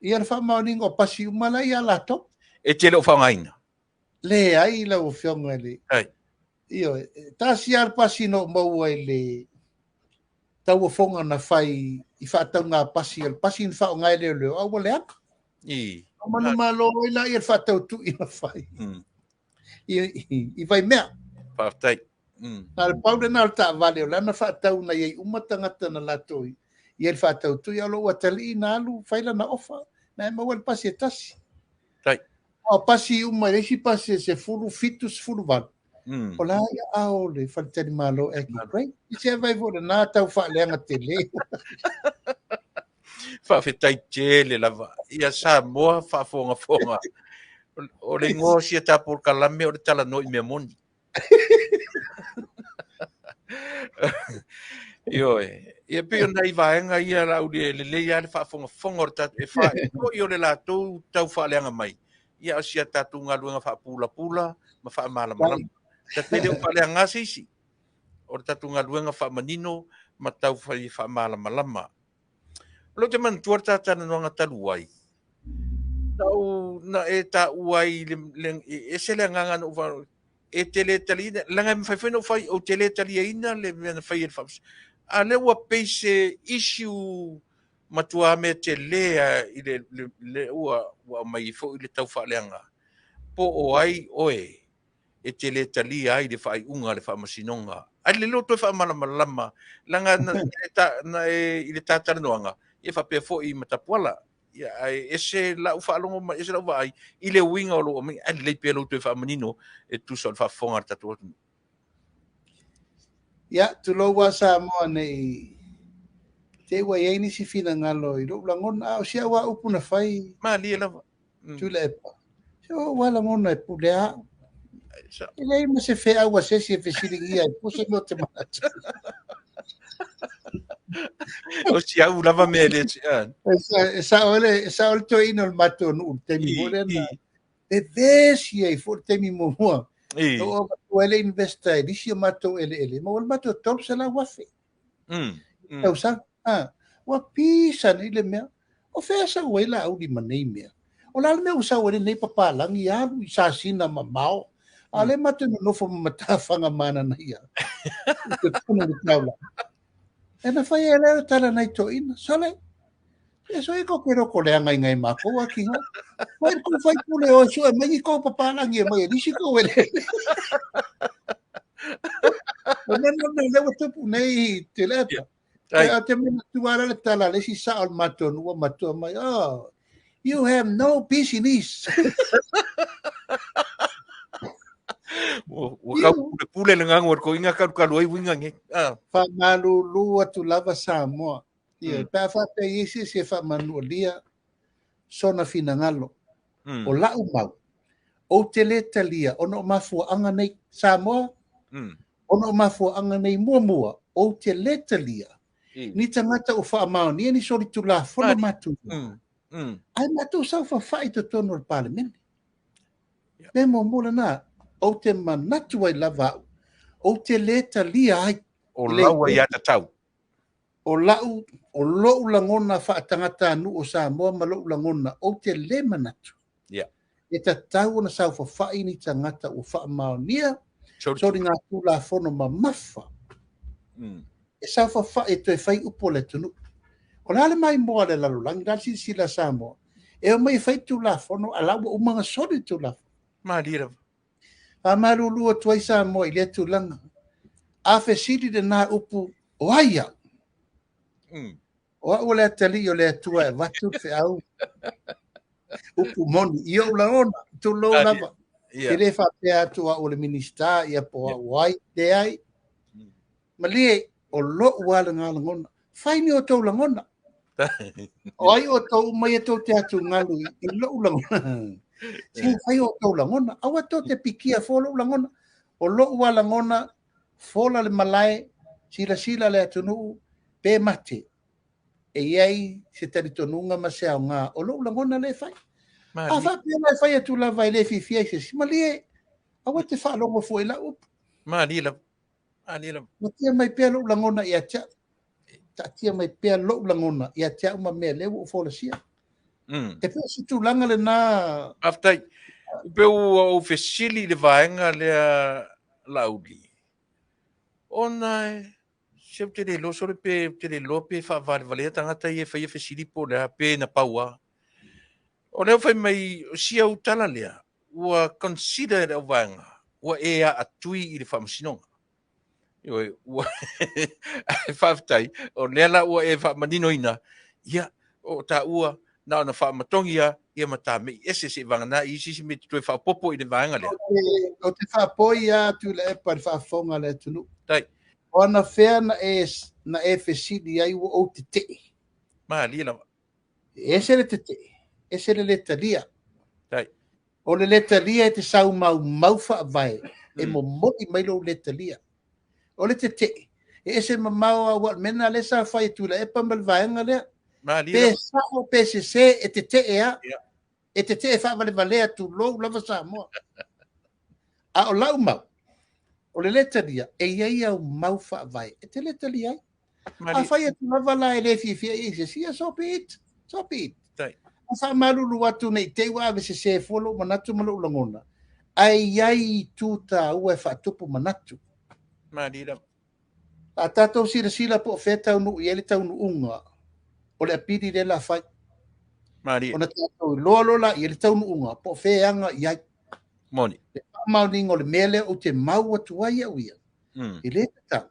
Ia le whamaoninga o pasi umala i a lato. E te leo whangaina. Le ai la o whionga le. Ai. Io, tasi ar pasi no maua i le tau fonga na whai i whaatau ngā pasi. El pasi in whao ngai leo leo. Awa le aka. I. Manu malo i la i el whaatau tu i na whai. I vai mea. Whaatai. Nā le paude nā le tā vale o lana whaatau na iei umatangata na latoi. I el whaatau tu i alo atali i nā alu whaila na ofa. Na e maua le pasi e tasi. Tai. O pasi uma reisi pasi se furu fitus furu van. O la ia ao le whaatani malo e ki krei. I se vai vore nā tau whaaleanga te le. Whaafetai te le lava. Ia Samoa whaafonga. O le ngō sia tā Polokalame o le tala no i mea moni. Io ia pe ona i vaenga ia la le le ia le whaafonga o le tatu e whae. Io le la tau whaaleanga mai. Ia o sia tatu ngā luenga whaapula, ma whaamala. Ta te leo whaaleanga sisi. O le tatu ngā luenga whaamanino, ma tau whaamala malama. Lo te man tuarta tana noanga talu ai. Tau na e ta uai e se le nganga no va e tele tali langa me fai no fai o tele tali ina le me fai el fams. A le wa pese issue matua me tele i le wa mai fo i le tau fa leanga. Po o ai oe e tele tali ai le fai unga le fa masinonga. Ai le loto fa malama langa na i le tata noanga. E fa pe fo i matapuala. Ia ese la ufa longo ma ese la vai i le winga o lo mi ai le pelo tu fa menino e tu sol fa fonga tatu. Ia tu lo wa Samoa nei te wa ye ni si fina ngalo i lo langona o sia wa upuna fai Ma li la Tuilaepa. So wa langona e pulea. Ile ma se fe agua se si fe siringia e puse no te mata. O sia u lava me le tsian. Sa ole to ino il mato no te mi volena. E vesi e forte mi mo. O ele investa e disi mato ele mo il mato top se la wafe. O sa wa pisa ni le mea. O fe sa wela au di manei mea. O la me usa wele nei papa langi alu sa sina mamao. Ale mato no fo mata fanga mana na ia. Te tunu di taula. E na whai e leo tala nei to ina. Sole, e so e ko kero ko lea ngai mako wa ki ha. Wai ko whai pule o so e mai ko papalangi e mai e nisi ko wele. O nana lewa tupu nei te lepa. E a te mena tuara le tala le si sa al mato nua mato mai. Oh, you have no business. Pule le ngangor ko inga kalu ai winga nge. Fa malu lua tu lava Samoa. Ia pa fa pe isi se fa manu lia sona fina ngalo. O lau mau. O te le talia ono mafua anga nei Samoa. Ono mafua anga nei mua. O te le talia. Ni tangata o fa mau ni sori tu la fono matu. Ai matu sa fa fai to tono al parlamento. Ne mo mola na o te manatu ai lava o te le talia ai o lau ai ata tau o lau o lo langona fa tangata nu o Samoa ma lo langona o te le manatu e ta tau na sa fa fai ni tangata o fa maonia so ringa tu la fono ma mafa e sa fa fai to e fai upo le tunu o la le mai mo le lalo lang dal si la Samoa e o mai fai tu la fono ala o manga sori tu la ma lira a marulua tuai Samoa i le tulanga. A fesiri de nā upu o aia. O au le atali o le atua e watu fe au. Upu moni. I o la ona. Tu lo lava. I le whapea atua o le minista i a poa wai te ai. Ma lie o lo wala ngā langona. Whaini o tau langona. O ai o tau mai e tau te atu ngalu i lo langona. Se fai o tau langona, awa to te pikia folo langona, o lo ua langona, fola le malae, sila le atunu, pe mate. e ai se taritonunga ma se nga o lo langona le fai a fa pe mai fai tu la vai le fifia se simalie a wa te fa longo foi la up ma li la ma tia mai pe lo langona ia cha ta tia mai pe lo langona ia cha uma me le o fo la sia e pe se tu langa le na aftai pe o fesili le vaenga le lauli ona se te le lo so le pe te le lo pe fa vale tangata e fa fesili po le pe na paua o le fai mai sia utala lea ua consider o vaenga ua e a atui i le whamasinoga. Ua whaftai o lela ua e whamaninoina ia o ta ua na ona whamatongi ia mata me ese se vangana i sisi me tue whapopo i le vaenga lea. O te whapoi a Tuilaepa le whafonga le tunu. Tai. Ona whea na e fesili ai ua o te te. Ma lia lava. Ese le te te. Ese le talia. Tai. O le talia e te sau mau whaavai. E mo moti mailo le talia. O le te te. Ese mamau a wat mena le sa whai Tuilaepa mal vaenga lea. Ma lia lava. Pe sao pe se e te te ea. E te te e whaavale valea tu lou lava Samoa. A o lau mau. O le letalia, e iai au mau whaavai. E te letalia ai. A whai atu lava la e le fifia i se sia so pit. So pit. Tai. A wha maruru atu nei te wa se se folo manatu malu langona. Ai iai tuta ua e whaatupu manatu. Ma lia lava. A tatou sila po feta unu i ele tau unga. O le apiri le la whai. Ma lia. O na tatou lolola i ele tau unga. Po feanga iai. Moni. Mauningo le mele o te mau atu ai au ia. I le tau.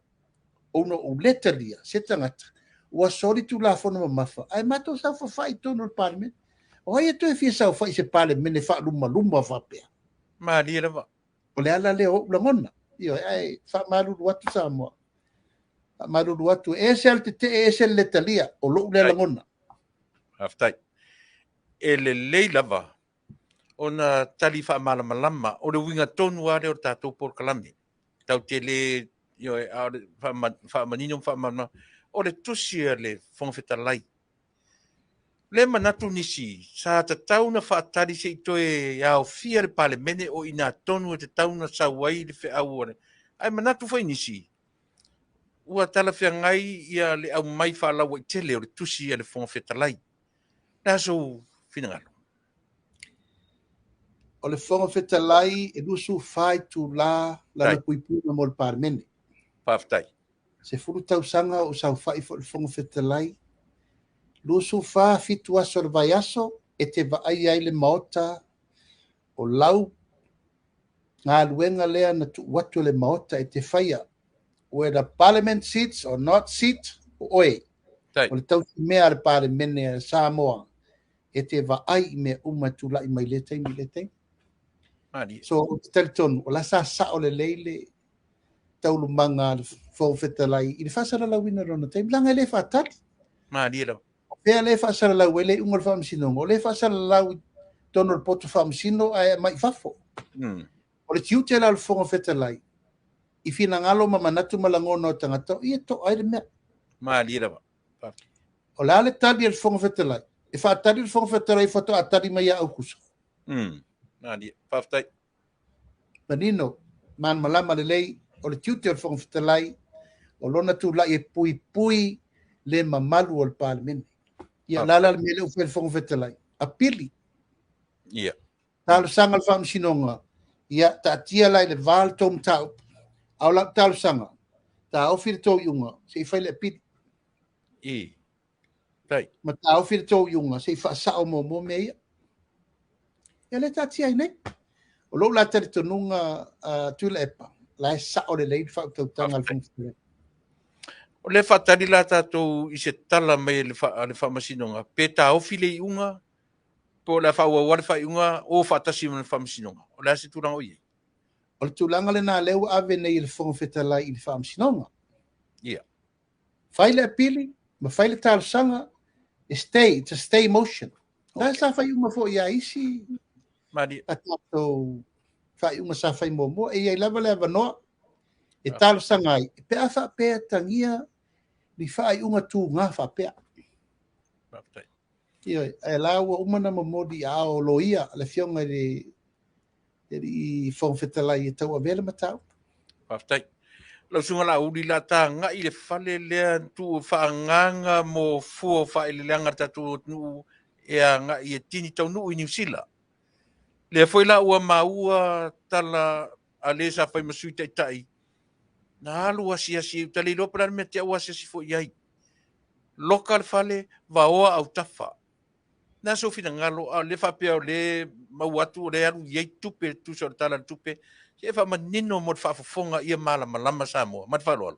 Ono o letalia, se tangata. Ua sori tu la fono mamafa. Ai mato sa fa fai tono le parliament. O ai atu e fia sa fai se parliament e fa luma fa pea. Ma lia lava. O le ala le o langona. Io ai fa maruru atu Samoa. Maruru atu e se al te e se letalia o lo le langona. Aftai. E le lei lava. Ona tali wha malama o le winga tonu are o tātou Polokalame. Tau te le, wha manino wha mana, o le tusi le whongwhetalai. Le manatu nisi, sa ta tauna wha atari se i toe au fia le pale mene o ina tonu e te tauna sa wai le whi au ore. Ai manatu whai nisi. Ua tala whia ngai ia le au mai wha lawa i tele o le tusi le whongwhetalai. Nā so whinangalo. O le fonga fetalai e lusu fai tu la na puipuna mo le parmene. Paftai. Se furu tau sanga o sau fai fo le fonga fetalai. Lusu fa fitu aso le vai aso e te vaai ai le maota o lau ngā luenga lea na tu watu le maota e te whaia. Whether parliament seats or not seat o oe. O le tau mea le parlemene Samoa e te vaai me umatulai mai le taimi le taimi. So telton o la sa o le leile taulu manga fo fetalai i le fasara la wina rona te blanga le fatat ma dira pe le fasara la wele ungol fam sino o le fasara la tono el poto fam sino ai mai fafo o le tiute la fo fetalai i fina ngalo mama natu malango no tangata i to ai le me ma dira o la le tali el fo fetalai e fa tali el fo fetalai foto atari mai au kuso na di paftai manino man malama le lei o le tutor fong fetalai o lona tu la e pui le mamalu o le parliament ia lala le mele o fong fetalai a pili ia tal sanga le fam sinonga ia ta tia lai le val tom tau au la tal sanga ta o fir to yunga se fai le pili i tai ma ta o fir to yunga se fa sa o mo me ia le ta tia nei o lo la tele tonunga Tuilaepa la sa o le lei fa to tanga al fong o le fatali la tatou i se tala mai le fa masinonga pe ta o file unga po la fa wa fa unga o fa tasi le fa masinonga o la se turanga o ye o le tulanga le na leu ave nei le fong fetalai i le fa masinonga ia fai le apili ma fai le tal sanga it's a stay motion la sa fa unga fo ia isi mari atato fai unga sa fai mo e ia lava le no e tal sanga pe afa pe tangia ni fai unga tu nga fa pe Ia, e la ua umana mamodi a o loia, le fionga i whawhetalai e tau a vele matau. Paftai. Lau sunga la uli la ta nga i le fale lea tu whaanganga mo fua whaeleleanga tatu nu ea nga i e tini tau nu i New Zealand. Le foi la ua maua tala a le sa fai masui tai tai. Na alu asi tali lo plan me te ua asi fo iai. Local fale vaoa au tafa. Na so fina ngalo a le fa pe le mauatu le alu iai tupe tu so tala tupe. Se fa manino mo fa fofonga ia mala malama Samoa. Mat fa lo.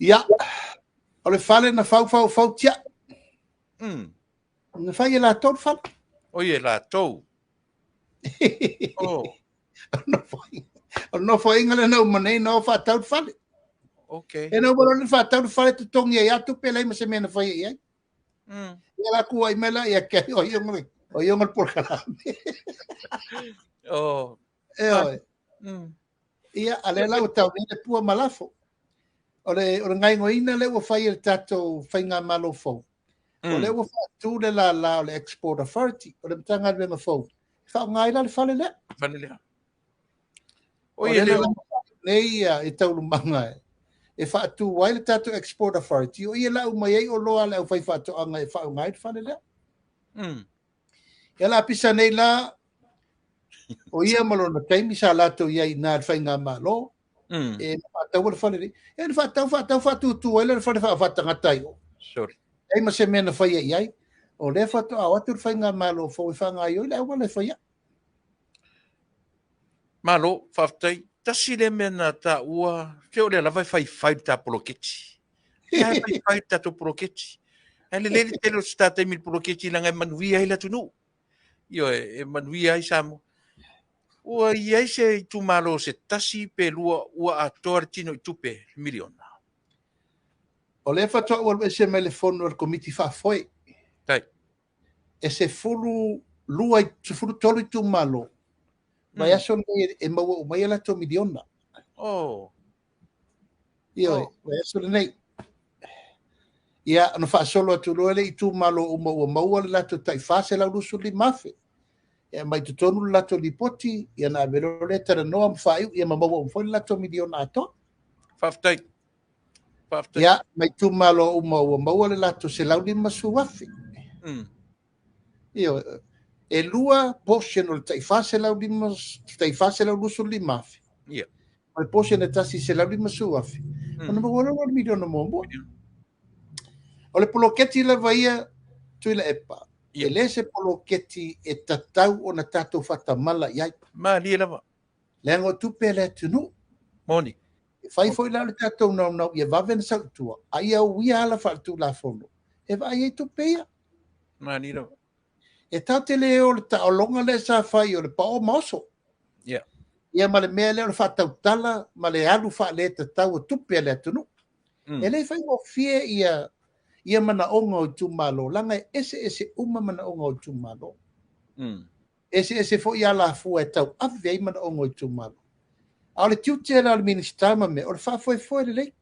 Ia, o le fale na fau tia. Na fai e la tau fale. O ie la tau. Oh. No foi ingale no manei no fa tau fale. Okay. E no bolo fa tau fale tu tongi ia tu pele ma se mena fai ia. Ia la kua i mela ia ke o iong al Polokalame. Oh. Ia ale la o tau ni pua malafo. O le ngai ngoina le o fai el tato fai ngā malo fo. O le o fa tu le la le export authority o le tanga le fo. Fa ngai la le fale le. Fale le. O le nei e tau lumanga e fa tu wai le tato export authority o ia la o mai o loa le o fai fa to anga e fa ngai fale le. Ia la pisa nei la o ia malo na taimi sa lato ia i nā fai ngā malo. E tau le fale le. E fa tu ele le fale fa tanga tai o. Sorry. Ai ma se mena fai ai. O le fa to a watu fai ngā malo fo fa ngai o le o le fai. Malo faftai tasi le mena ta ua ke o le lava fai ta poloketi. Ya fai ta to poloketi. Ele le telo sta te mil poloketi langa manuia ila tunu. Io e manuia ai Samoa. Ua ia se tu malo se tasi pe lua ua a tortino tupe miliona. O le fa to o se me le fono al committee fa foi. Tai. E se fulu lua se fulu tolu tu malo. Vai aso e mau mai la to miliona. Oh. Io vai aso nei. Ia no fa solo tu le tu malo o mau la to tai fa se la lusu li mafe. E mai tu tonu la to li poti ia na velo le tera no am fai ia mau o fo la to miliona to. Faftai. Ia mai tu malo o mau la to se la li masu wafi. Io e lua portion o tai fase la lusu li mafi. Ia. Mai portion e tasi se la li masu wafi. Ona mo wala wala miliona mo. O le poloketi la vaia Tuilaepa. E le se poloketi e tatau o na tatou fatamala iai. Ma li lava. Le ngo tupe le tunu. Moni. Fai foi la le tatou nau ia vaven sautua. Ai au ia ala fatu la fono. E vai e tupe ia. Ma li lava. E tate le o le taolonga le sa fai o le pao maso. Ia. Ia ma le mea le o le fatau tala, ma le alu fa le tatau o tupe le tunu. E le fai o fie ia mana onga o tumalo. Langa ese uma mana onga o tumalo. Ese fo ia la fu e tau afi ai mana onga o tumalo. A le tiute la le ministama me, o le fa foi le lei.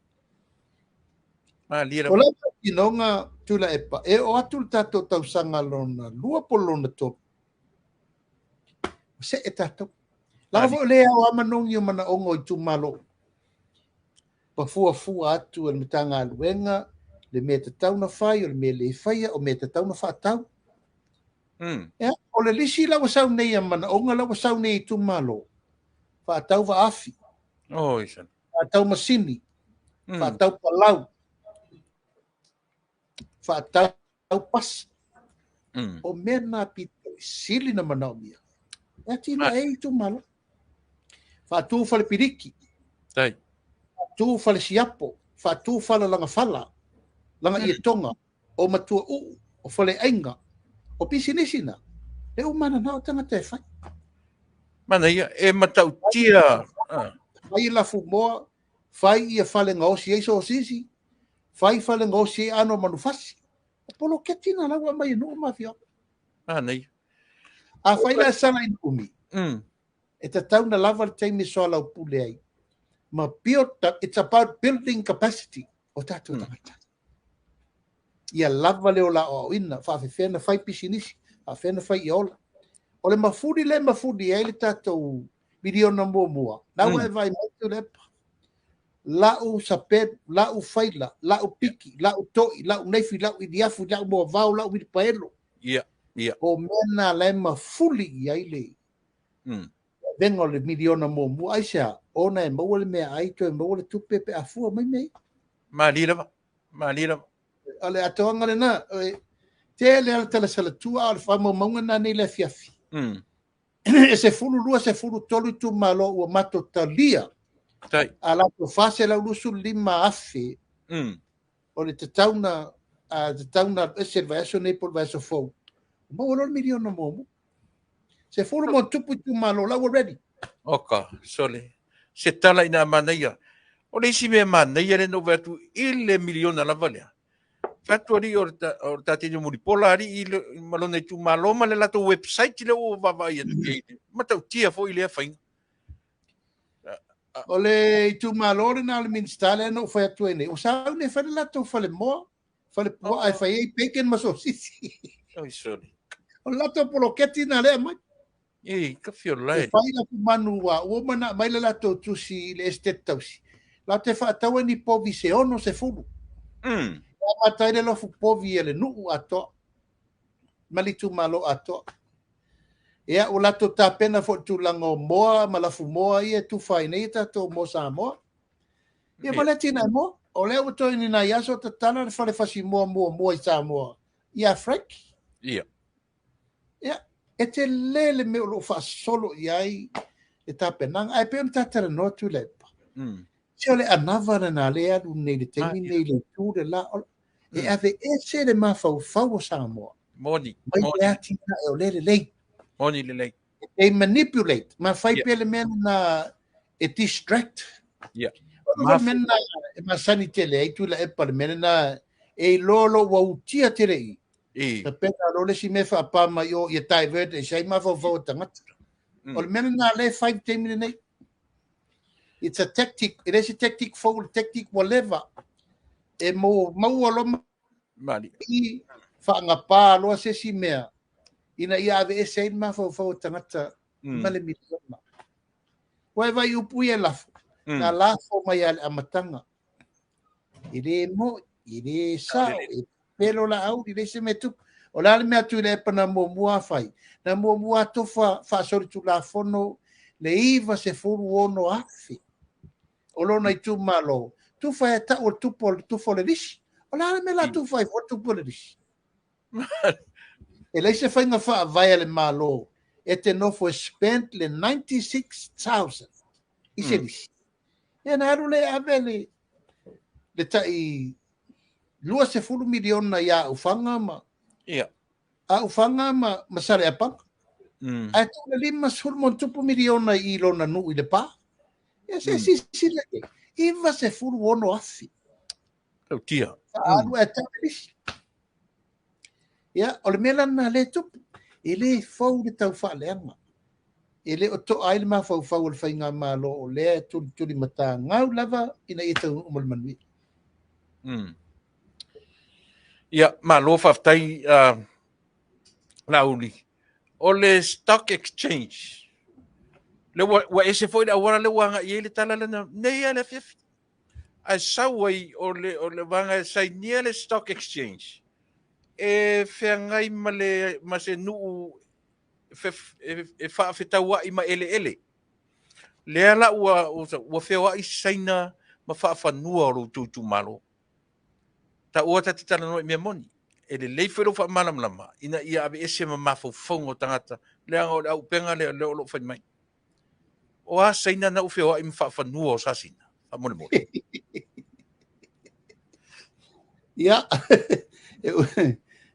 Ma li lava. O la inonga Tuilaepa, e o atu tatou tau sanga lona, lua polona to. Se e tatou. Langa fo lea o amanongi o mana onga o tumalo. Pa fua atu al mitanga aluenga, le mea tatau na fai, o le mea le faia, o mea tatau na fatau. O le lisi la wasau nei a mana onga la wasau nei tumalo. Fatau va afi. Oh, isan. Fatau masini. Fatau palau. Fatau pas. O mena pito sili na mana omia. E tina e tumalo. Fatu fale piriki. Tai. Fatu fale siapo. Fatu fale langa fala. Langa ia tonga. O matua o fale ainga. O pisinisina. E umana na o tanga te fai. Mana ia e matau tia. Fai la fumoa. Fai ia fale ngaosi e so sisi. Fai fale ngaosi e ano manufasi. O polo ketina la wa mai no mafia. Mana ia. A fai la sana inumi. E tatau na lava te me so la pule ai. Ma it's about building capacity o tatu tangata. ia lava le ola o ina faafefena fai pisinisi faafena fai i ola o le mafudi ai le tatou miliona muamua na ua e vai mai Tuilaepa la'u sapet la'u faila la'u piki la'u to'i la'u neifi la'u idiafu la'u moavao la'u milipaelo ia o mena le mafuli i ai le venga o le miliona muamua ai sea ona e maua le mea ai to e maua le tupe pe afua mai mei malila ale atoanga lena te le ala tala salatua o le whamaumaunga na nei le fiafi e se fulu lua se fulu tolu tu malo ua mato talia a la to fase la lusu lima afe o le tatauna ese vai aso nei por vai aso fou ma o lo miliona mo se fulu mo tupu tu malo la already oka sole se tala ina manaia o le isi me manaia le no vatu ile miliona la valea fatu ari o tati ni muri polari i malone tu maloma le lato website le o vavai matau tia fo ile fain o le tu malore na le minstale no foi tu ene o sa ne fa la to fa le mo fa le po ai fa ei peken maso sisi oi sole o lato poloketi na le mai ka fiolai fa ila ku manua o mana mai le lato tu si le estetausi la te fa tau ni po viseono se fulu matai le lofu povi ele nuu ato malitu malo ato ia o lato tapena fo tulango moa malafu moa ia tu fai nei tato mo Samoa ia maletina mo o le o to ni na yaso tatana le fale fasi mo i Samoa ia frank ia e te lele me o lo fa solo iai e tapena ai pe tatara no Tuilaepa se ole anava na le adu nei le temi nei le tu de la e ave ese le mafau Samoa moni mai atina e o lele moni le they manipulate ma fai pele men na e distract ma men na ma sanitele ai Tuilaepa men na e lolo wa utia tere e pena lo le si me fa pa ma yo e divert e sai ma fo tangata o men na le 5-10 minutes it's a tactic it is a tactic for tactic whatever e mo lo mali i fa nga pa lo se si mea ina ia ave ese ma fo tangata male miliona wai vai upu e lafo na lafo mai a matanga ile mo ile sa pelo la au ile se metu o la me Tuilaepa na mo mua fai na mo mua to fa sori tu la fono le iva se furu ono afi o lona i tu malo tu fai ta o tu fo le disi o la me la tu fai o tu po le disi e lei se fai nga fa vai le malo e te no fo spent le 96,000 i se disi e na le avele le tai lua se fulu miliona ia ufanga ma a ufanga ma sare apa a tu le lima sul mon tupu miliona i lona nu i le pa e se si le iva se fulu ono afi o tia alu e tamis ia o le mela na le tupu ele fau le tau fa leanga ele o to ai le ma fau le fainga malo o le tuli mata ngau lava ina i tau umol manui ia malo faftai lauli o le stock exchange le wa ese foi da wala le wanga i le tala le nei ale fif a sawai o le wanga sai ni le stock exchange e fengai male ma se nu e fa fita wa i ma ele le ala wa fe wa i saina ma fa nua o tu malo ta o ta tita no me moni e le fero fa malama ina ia ave ese ma fo fongo tangata le anga o penga le lo fa mai o a saina na o fe wa i fa nua o sasina fa mo ia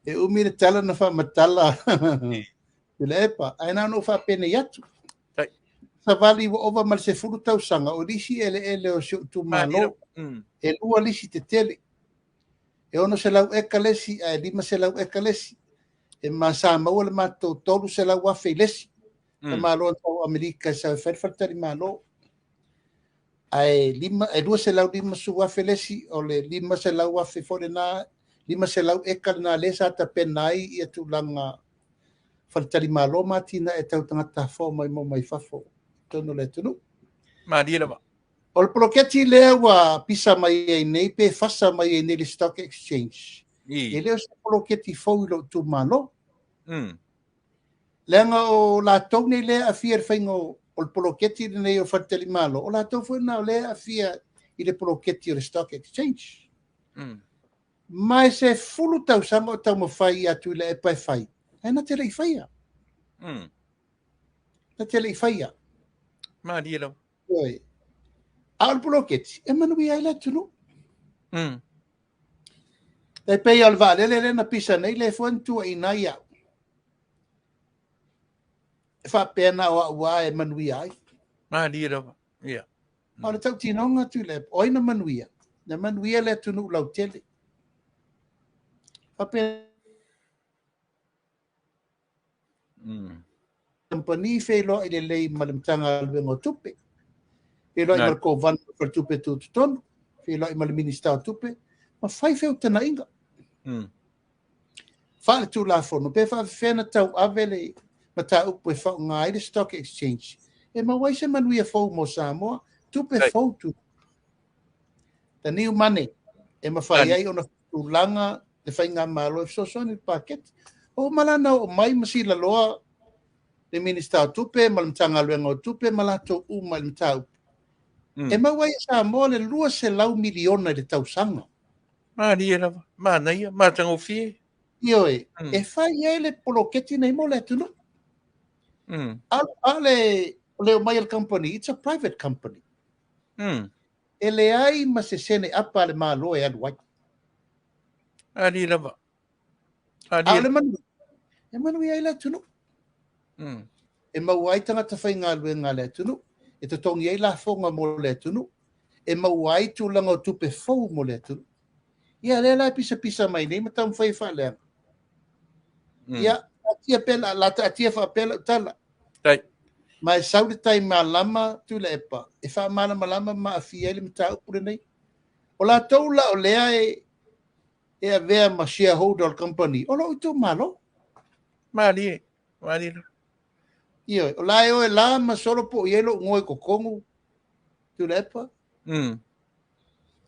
e umi le tala na fa matala Tuilaepa ai na no fa pene yatu sa vali wa ova mal se furu tau sanga o lisi ele o tu malo e lua lisi te tele e ono se lau ekalesi a lima se lau ekalesi e ma Samoa le mato tolu se lau afe lesi e malo o Amerika sa ferfatari malo ai lima e lua se lau lima su afe lesi o le lima se lau afe forena lima selau eka na le sa ta penai ia tulanga faltali malo matina e tau tangata fo mai mo mai fafo tono le tunu ma dia ba o le poloketi le wa pisa mai e nei pe fasa mai e nei le stock exchange e le o se poloketi fo lo tu malo lenga o la tau nei le a fier faingo o le poloketi nei o faltali malo o la tau fo na le a fia i le poloketi o le stock exchange mai se fulu tau sanga o tau mawhai atu le e pai whai. E na te rei whaia. Na te rei whaia. Ma dia lo. Oi. Aol poloketi, e manu i aila tunu. E pei al vale le na pisa nei le fuantu i nai au. E wha pena o ua e manu i ai. Ma dia lo. Ia. Aole tau tinonga tu le, oi na manu ia. Na manu ia le tunu lau tele. Wha pena company felo ile lei malimtanga luengo tupe felo i marko van for tupe tu ton felo i mal minister tupe ma fai feu tana inga fa tu la fono pe fa fena tau avele mata upo fa ngai stock exchange e ma wai se manu ia fo mo Samoa tupe fo tu the new money e ma fai ai ona tulanga le fai nga malo so ni paket o malana o mai masila loa le minister tupe malimtanga luengo tupe malato malimtau e mawai Samoa le lua se lau miliona le tausanga ma dia la ma nei ma tango fi ioe e fai ai le poloketi nei mo le tunu ale le mai el company it's a private company e le ai ma se sene apa le malo e aduai ali la ba ale manu e manu ai le tunu e mauai tangata whai ngā lue ngā le tunu, e te tongi ei la fonga mo le tunu, e mauai tūlanga o tupe fau mo le tunu. Ia le la pisa mai nei, matam whai wha lea. Ia, atia pela, lata atia wha pela utala. Mai saure tai mā lama Tuilaepa, e wha mana malama ma a fia ele mta upure nei. O la taula o lea e a vea ma shareholder company, o lo utu malo. Ma li. Ia, o lai o e la ma solo po ielo ngoi ko kongu Tuilaepa.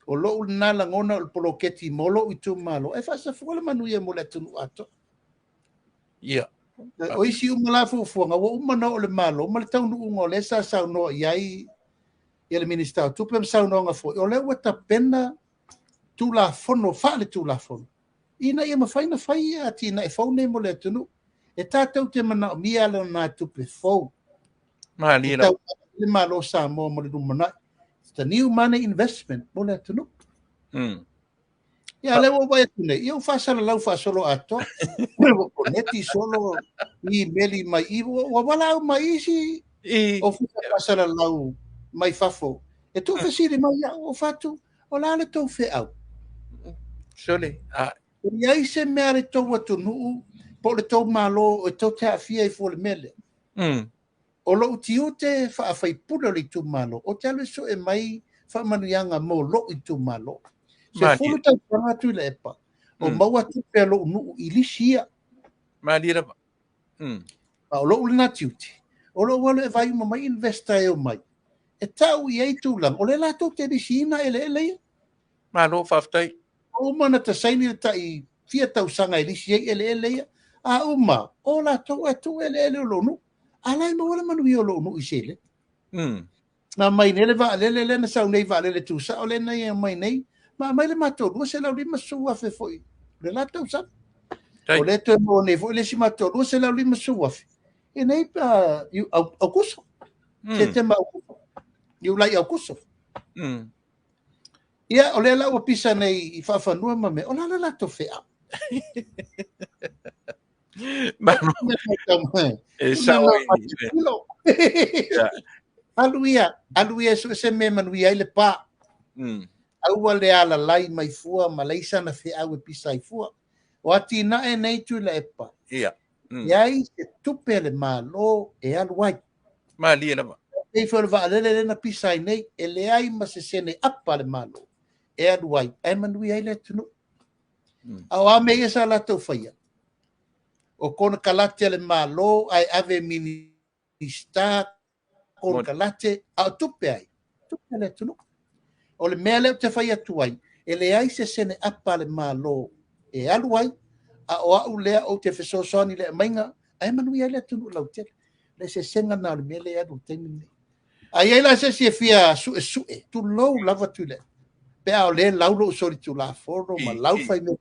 O lo una la ngona o poloketi molo i tu malo. E fasa fuala manu ia mo le tunu ato. Ia. O isi umala fuanga, o umana o le malo, ma le taunu unga o le sa sau no iai ia le minister tupem sau no nga fo. O le wata pena tu la fono, fale tu la fono. Ina ia mawhaina whai ati na e faune mo le tunu. E tātou te mana o mia le nā tupe fau. Ma li la. Le malo Samoa mo le rumana. It's a new money investment mo le tunu. Ia le o vai tune. Ia whasara lau whasolo ato. O neti solo i meli mai iwo. Wa wala au mai isi. O whasara lau mai fafo. E tō whasiri mai ia o whatu. O la le tō whe au. Sole. Ia i se mea re tō watu nuu. Po le tau malo o tau te awhia i fo le mele. O lo utiu te whaafai puna li tu malo. O te alwe so e mai whaamanuianga mo lo i tu malo. Se fulu tau panga Tuilaepa. O maua tupe lo unu i lisia. Ma li rapa. O lo uli na tiuti. O lo wale e vai mai investa e o mai. E tau i ei tūlang. O le lato te risina ele ia. Ma lo whaftai. O mana ta saini ta i fia tau sanga i lisia ele ia. A uma, o la tau e tu ele o lonu. Alai ma wala manu i o lonu i sele. Na mai nele va lele na sau nei va lele tu sa o le nei mai nei. Ma mai le mato se la lima sua fe foi. Le la tau sa. O le te mo nei foi le si mato se la lima sua fe. E nei pa au kuso. Se te ma Iulai au kuso. Ia o le la o pisa nei i fafanua ma me. O la to fea. Mano. Aluia so se me manuia ile pa. Au le ala lai mai fua ma leisa na fe au pisa i fua. O ati na e nei Tuilaepa. Ia. Iai se tupe le malo e aluai. Ma li la. E fo va le na pisa i nei ele ai ma se sene apa le malo. E aluai e manuia ile tunu. Au ame ia sa latou faia. O kona kalate le malo ai ave minista kona kalate au tupe ai. Tupe le tunu. O le mea leo te faia tuai. E le ai se sene apa le malo. E alu ai. A o au lea o te fesosoni le mainga. Ai manuia le tunu lau tele. Le se senga na le mea le adu temine. Ai ai la se se fia sue. Tu lou lava tu le. Pea o le laulo sori tu la foro ma lau fai me.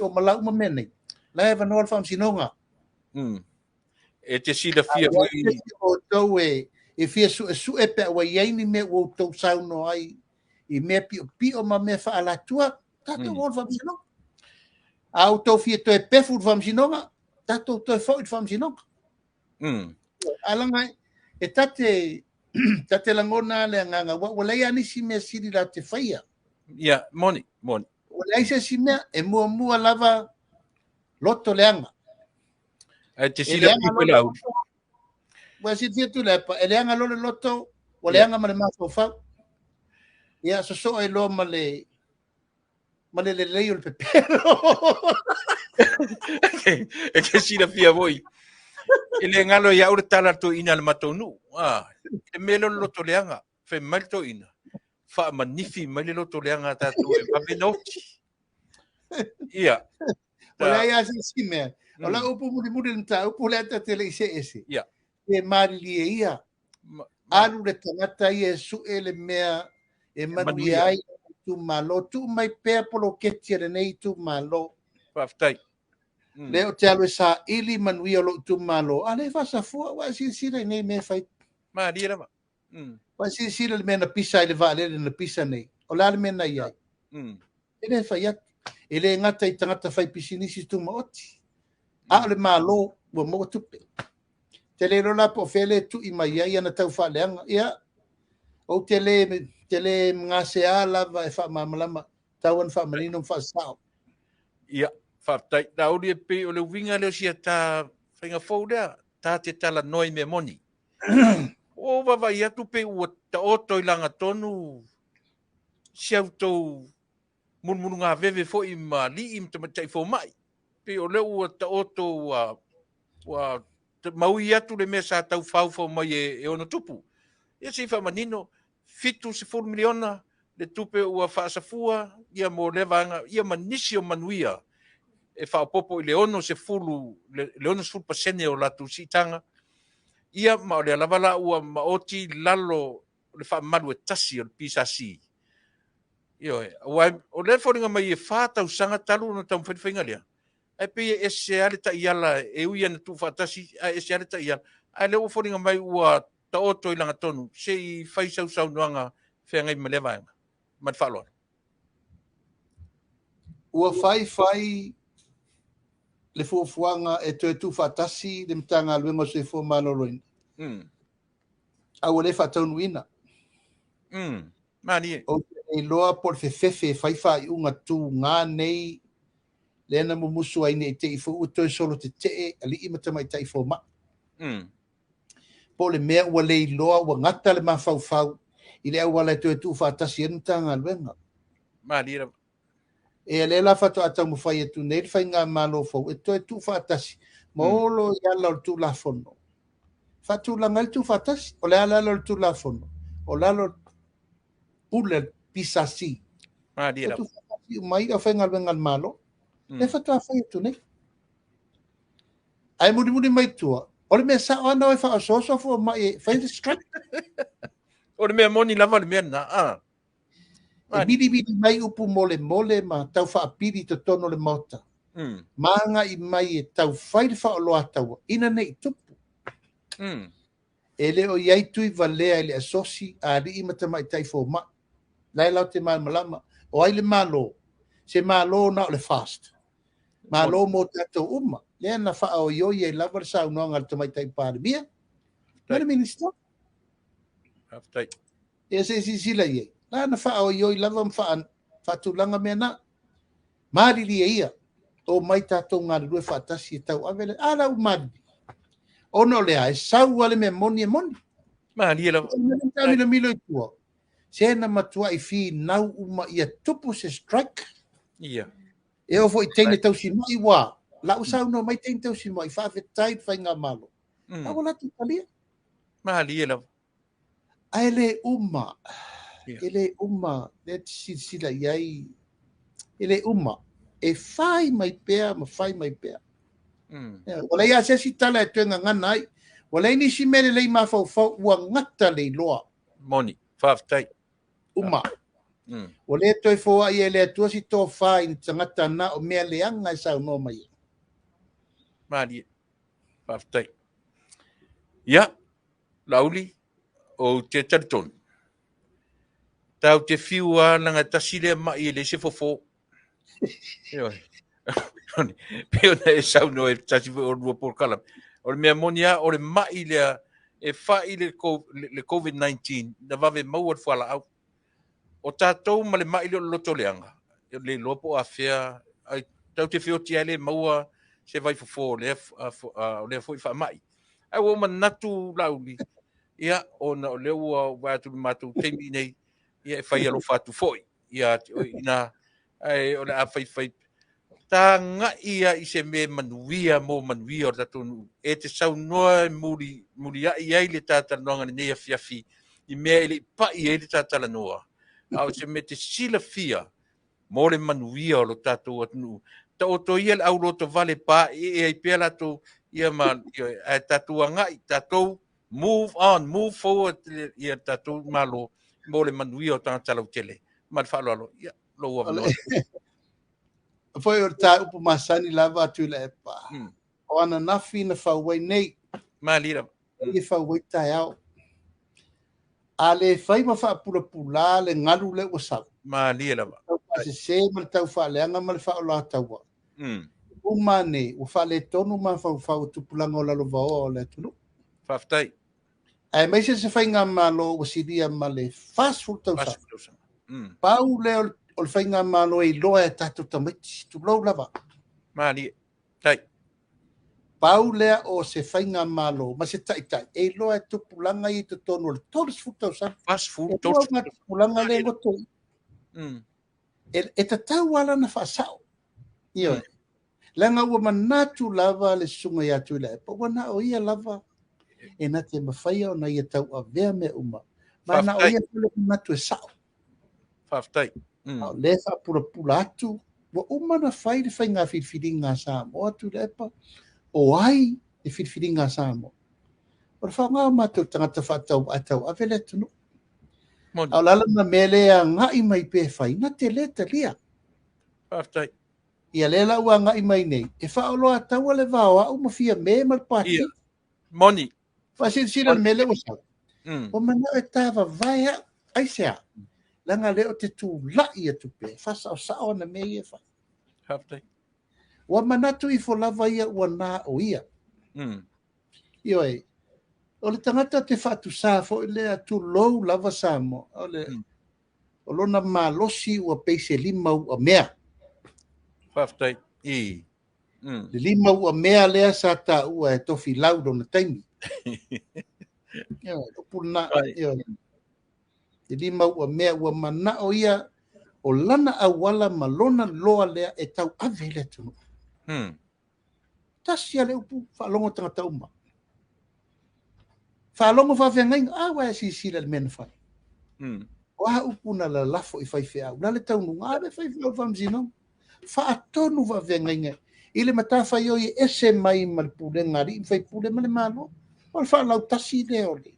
O ma lau ma mene. La eva no alfam sinonga. E te sila fia o tau e fia sue pe wa yaini me o tau sauno ai. I me pio ma me fa ala tua. Tato o alfam sinonga. Au tau fia to e pefu alfam sinonga. Tato to e fo alfam sinonga. Alanga e tate langona le nganga wa le ani si me siri la te faia. Ya, moni. Wala isa si me e mua lava loto leanga. E te sila pipo lau. Wa si fia Tuilaepa e leanga lo le loto wa leanga ma le mafofa. Ia so e lo ma le leio le pepero. E te sila fia voi. E le ngalo ia ure tala to ina le matonu. E melo loto leanga. Fe malto ina. Fa manifi mele loto leanga tatu e mavenoti. Ia. Wala ia si me. Wala upu muri nta upu le ata tele ese. Ia. E mari ia. Alu le tangata ia su ele mea e manu ai tu malo tu mai pe polo ketia nei tu malo. Paftai. Leo te alu sa ili manuia lo tu malo. Ale fa sa fu wa si nei me fai. Ma dia ma. Wa si le me na pisa ile va le na pisa nei. O la me na ia. Ele fa ia. Ele ngata I tangata fai pisinisi tu maoti. A le malo wa mo tupe. Tele lo la po fele tu I mai ia na tau fa leanga. Ia. O tele ngase ala va e fa malama tau an fa malino fa sao. Ia. Faftai na uri e pe o le winga leo sia ta whainga fōrea, ta te tala noi me moni. O wawa I atu pe ua ta oto I langa tonu, siau tau munmunu ngā vewe fo I ma li im te matai fo mai. Pe o leo ua ta oto wa maui atu le mea sa tau fau mai e ono tupu. Ia si wha manino, fitu se 4 miliona, le tupe ua whaasafua, ia mo levanga, ia manisi o manuia. E whaopopo I leono se fulu, leono se fulu pasene o latu sitanga. Ia ma o le alavala ua maoti lalo le whaamalu e tasi o le pisasi. Io e, o le wharinga mai e whātau sanga talu no tau whainga lea. Ai pe e se ale ta iala, e uia na tu whātasi, e se ale ta iala. Ai leo wharinga mai ua ta oto I langa tonu, se I whaisau sau nuanga whengai malewanga. Mat whaloa. Ua whai le fuafuanga e tu fatasi le mtanga luengo se fu maloroin. Au le fataunuina. Mani e. O e loa por fefe fai unga tu ngā nei le na mumusu ai nei te I fu uto solo te ali I mata mai tai fo ma. Po le mea ua le loa ua ngata le mafau I le au wala tu fatasi e mtanga luenga. Mani e. E le la fato ata mo fai tu nei fai nga malo fo e tu fatasi molo ya la tu la fono fatu la ngal tu fatasi o le ala lo tu la fono o la lo pule pisasi dia tu fatasi mai a fai ngal malo le fato fai tu nei ai mudi mai tu o le me sa ona fa so fo mai fai strike o le me moni lava le me na e bidi mai upu mole ma tau wha apiri to tono le mota. Manga I mai e tau whaire wha o loa tau. Ina nei tupu. E leo iai tui valea le asosi a ri imata mai tai fo ma. Lai lau te malama. O ai le malo. Se malo na o le fast. Malo mo tato uma. Lea na wha o ioi e lavar sa unoanga le tamai tai pāre bia. Mana minister. Aftai. E se sila iei. La na fa o yoi lava fa tu langa me na mari li ia o mai tato ngā rue fa tasi tau avele ala u mari o no le ai sau ale me moni mari la milo tua se na matua I fi nau uma ia tupu se strike ia E o fo i teine tau si mai wa. La usau no mai teine tau si mai. Whawhetai whainga malo. Awa la tu talia. Mali ela. Ele uma. Ele uma. Let sila iai. Ele uma. E whai mai pea, ma whai mai pea. Wala ia se si tala e tuenga nganai. Wala ini si mere lei ma fau ua ngata lei loa. Moni. Whawhetai. Uma. O le toi foa i le atua si tō whai ni tangata na o mea leanga i sau no mai. Mali. Whawhetai. Ia. Lauli. O te tariton. Tau te whiua nanga tasile mai i le se fofo. Peo na e sau no e tasi o rua Polokalame. O le mea monia o le mai lea e whai le COVID-19 na vave maua le whala au. O tātou ma le mai le loto leanga. Le lopo a whea. Tau te whio tia le maua se vai fofo lea fwoi wha mai. Ai o manatu lauli. Ia o na o leua watu matu teimi nei. Ia e whai alo whatu foi. Ia ina o le a whai. Tā ngā ia i se me manuia mō manuia o tatonu. E te sau noa muri ai le tātala noanga ni nea fiafi. I mea ele pai e le tātala noa. Au se me te sila fia mō le manuia o lo tātou atunu. Ta o to ia le au roto vale pā e ai pēr lato ia ma tātou a ngai. Tātou move on, move forward ia tātou malo mō le manuia o tātala utele. Ma le whaalo alo. Ia, lo ua vanoa. Foi o tā upu masani lava Tuilaepa. O ana nafi na whauai nei. Malira. I whauai Taeao. A le whai ma whaapura le ngalu le wasau. Malira. Tau pase se ma le tau whaaleanga ma le whaola taua. Umane, o whaale tonu ma whau tupulanga o lalo vao o le tunu. Whaftai. Ai mai se whai ngā malo wasiria ma le fast food tau sa. Pau le o le whainga malo e loa e tātou tamiti, tu lau lava. Mali, tai. Pau lea o se whainga malo, ma se tai, e loa e tupulanga i te tonu, le toris futau sa. Fast food, toris futau. E loa tupulanga le goto. E ta tau ala na whaasao. Io. Langa ua manatu lava le sunga i atu ila. Pa wana o ia lava. E na te mawhaia o na ia tau a vea me uma. Ma na o ia tule manatu e sao. Whaftai. Le whapura atu, wa umana whai le whai ngā whiriwhiringa Samoa Tuilaepa, o ai le whiriwhiringa Samoa. O le whao ngā mātou tangata whātau atau awele tunu. Au lala na mele a ngai mai pē whai, na te le talia. Whaftai. Ia le la ua ngai mai nei, e whaoloa tau le vāo au mawhia me malpati. Moni. Whasira mele o sau. O mana e tāwa vai ai sea. Langa leo te tū lai atu pē, whasa o sao na me ia whai. Haftai. Wa manatu i fo lava ia ua nā o ia. Io e, o le tangata te whatu sā fo i lea tu lou lava Samoa. O lona malosi ua peise lima ua mea. Haftai. I. Le lima ua mea lea sa tā ua e tofi laudo na taimi. Io e, o puna, io e. E lima ua mea ua mana o ia o lana awala malona loa lea e tau ave lea tunu. Tasi ale upu whaalongo tangata uma. Whaalongo whawhengainga, awa e sisira le mena whai. O aha upu na la lafo i whai au. Lale tau nunga, awe whai au whamzino. Whaatonu whawhengainga. Ile matawhai o i ese mai malpule ngari, i whai pule male malo. O le whaalau tasi leo le.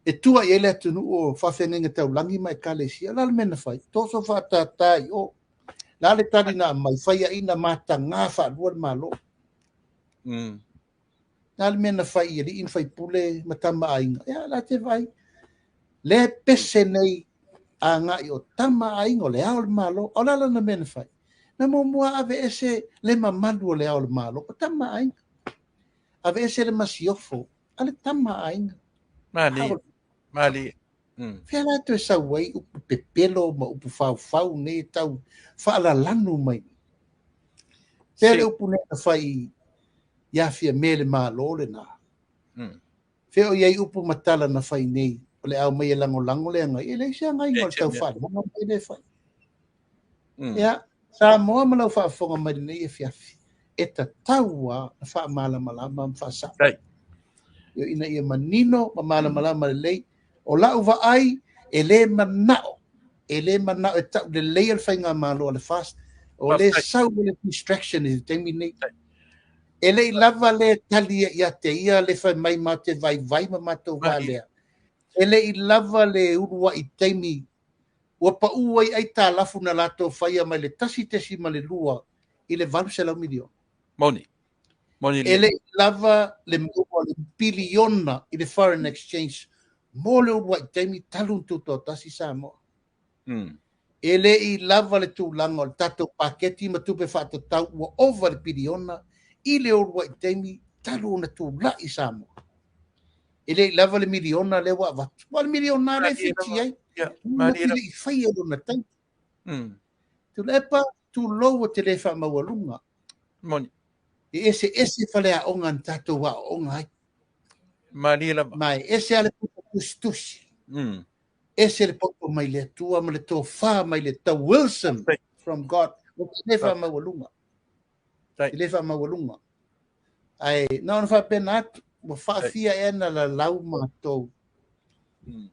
E tua i ele atunu o whawhenga tau langi mai kalesia, lal mena whai, toso whatatai o, lale tari na mai whaia ina mata ngā whaalua malo. Lal mena whai i ri in whai pule matama ainga, ea la te vai, le pese nei a ngai o tama ainga o le ao le malo, o lala na mena whai. Na mua ave ese le mamalu o le ao le malo, o tama ainga. Ave ese le masiofo, ale tama ainga. Mali. Fela to sa wai upu pepelo ma upu fau ne tau fala lanu mai. Fela upu ne fai ya fia mele ma lole na. Feo ia upu matala na fai nei ole au mai lango le ngai ele sia ngai ngol tau fala mo ele fai. Ya Samoa ma lau whaafonga mai nei e fiafi. E ta taua na wha malama wha sa. Yo ina ia manino ma malama lei. O AUVA'A e le manao. E le manao e tau le lei al whainga malo ale fast. O le sau le distraction e temi nei. E le lava le talia ia te ia le whai mai ma te vai ma matou valea. E le lava le urua i teimi. Ua pa uai ai tā lafu na lato whaia mai le tasi tesi ma le lua i le valu se lau milion. Moni E le lava le mua le biliona i le foreign exchange. Mo le urua i teimi talun tuto tasi Samoa. E le i lava le tūlanga o le tato paketi ma tupe whāta tau ua over le biliona i le urua i teimi talu na tūla i Samoa. E le i lava le miliona le wa vatu. Wa le miliona le fiti ai. Ma tili i whai e rona tau. Tuilaepa tu loa te le wha mawalunga. Moni. E ese whale a onga an tato wa onga ai. Mai ese ale puta kustusi. Ese le poto mai le tua ma le tō wha mai le tau Wilson from God. O te le wha mawalunga. Te le wha mawalunga. Ai, na ona wha pena atu. Wa wha fia ena la lau mātou.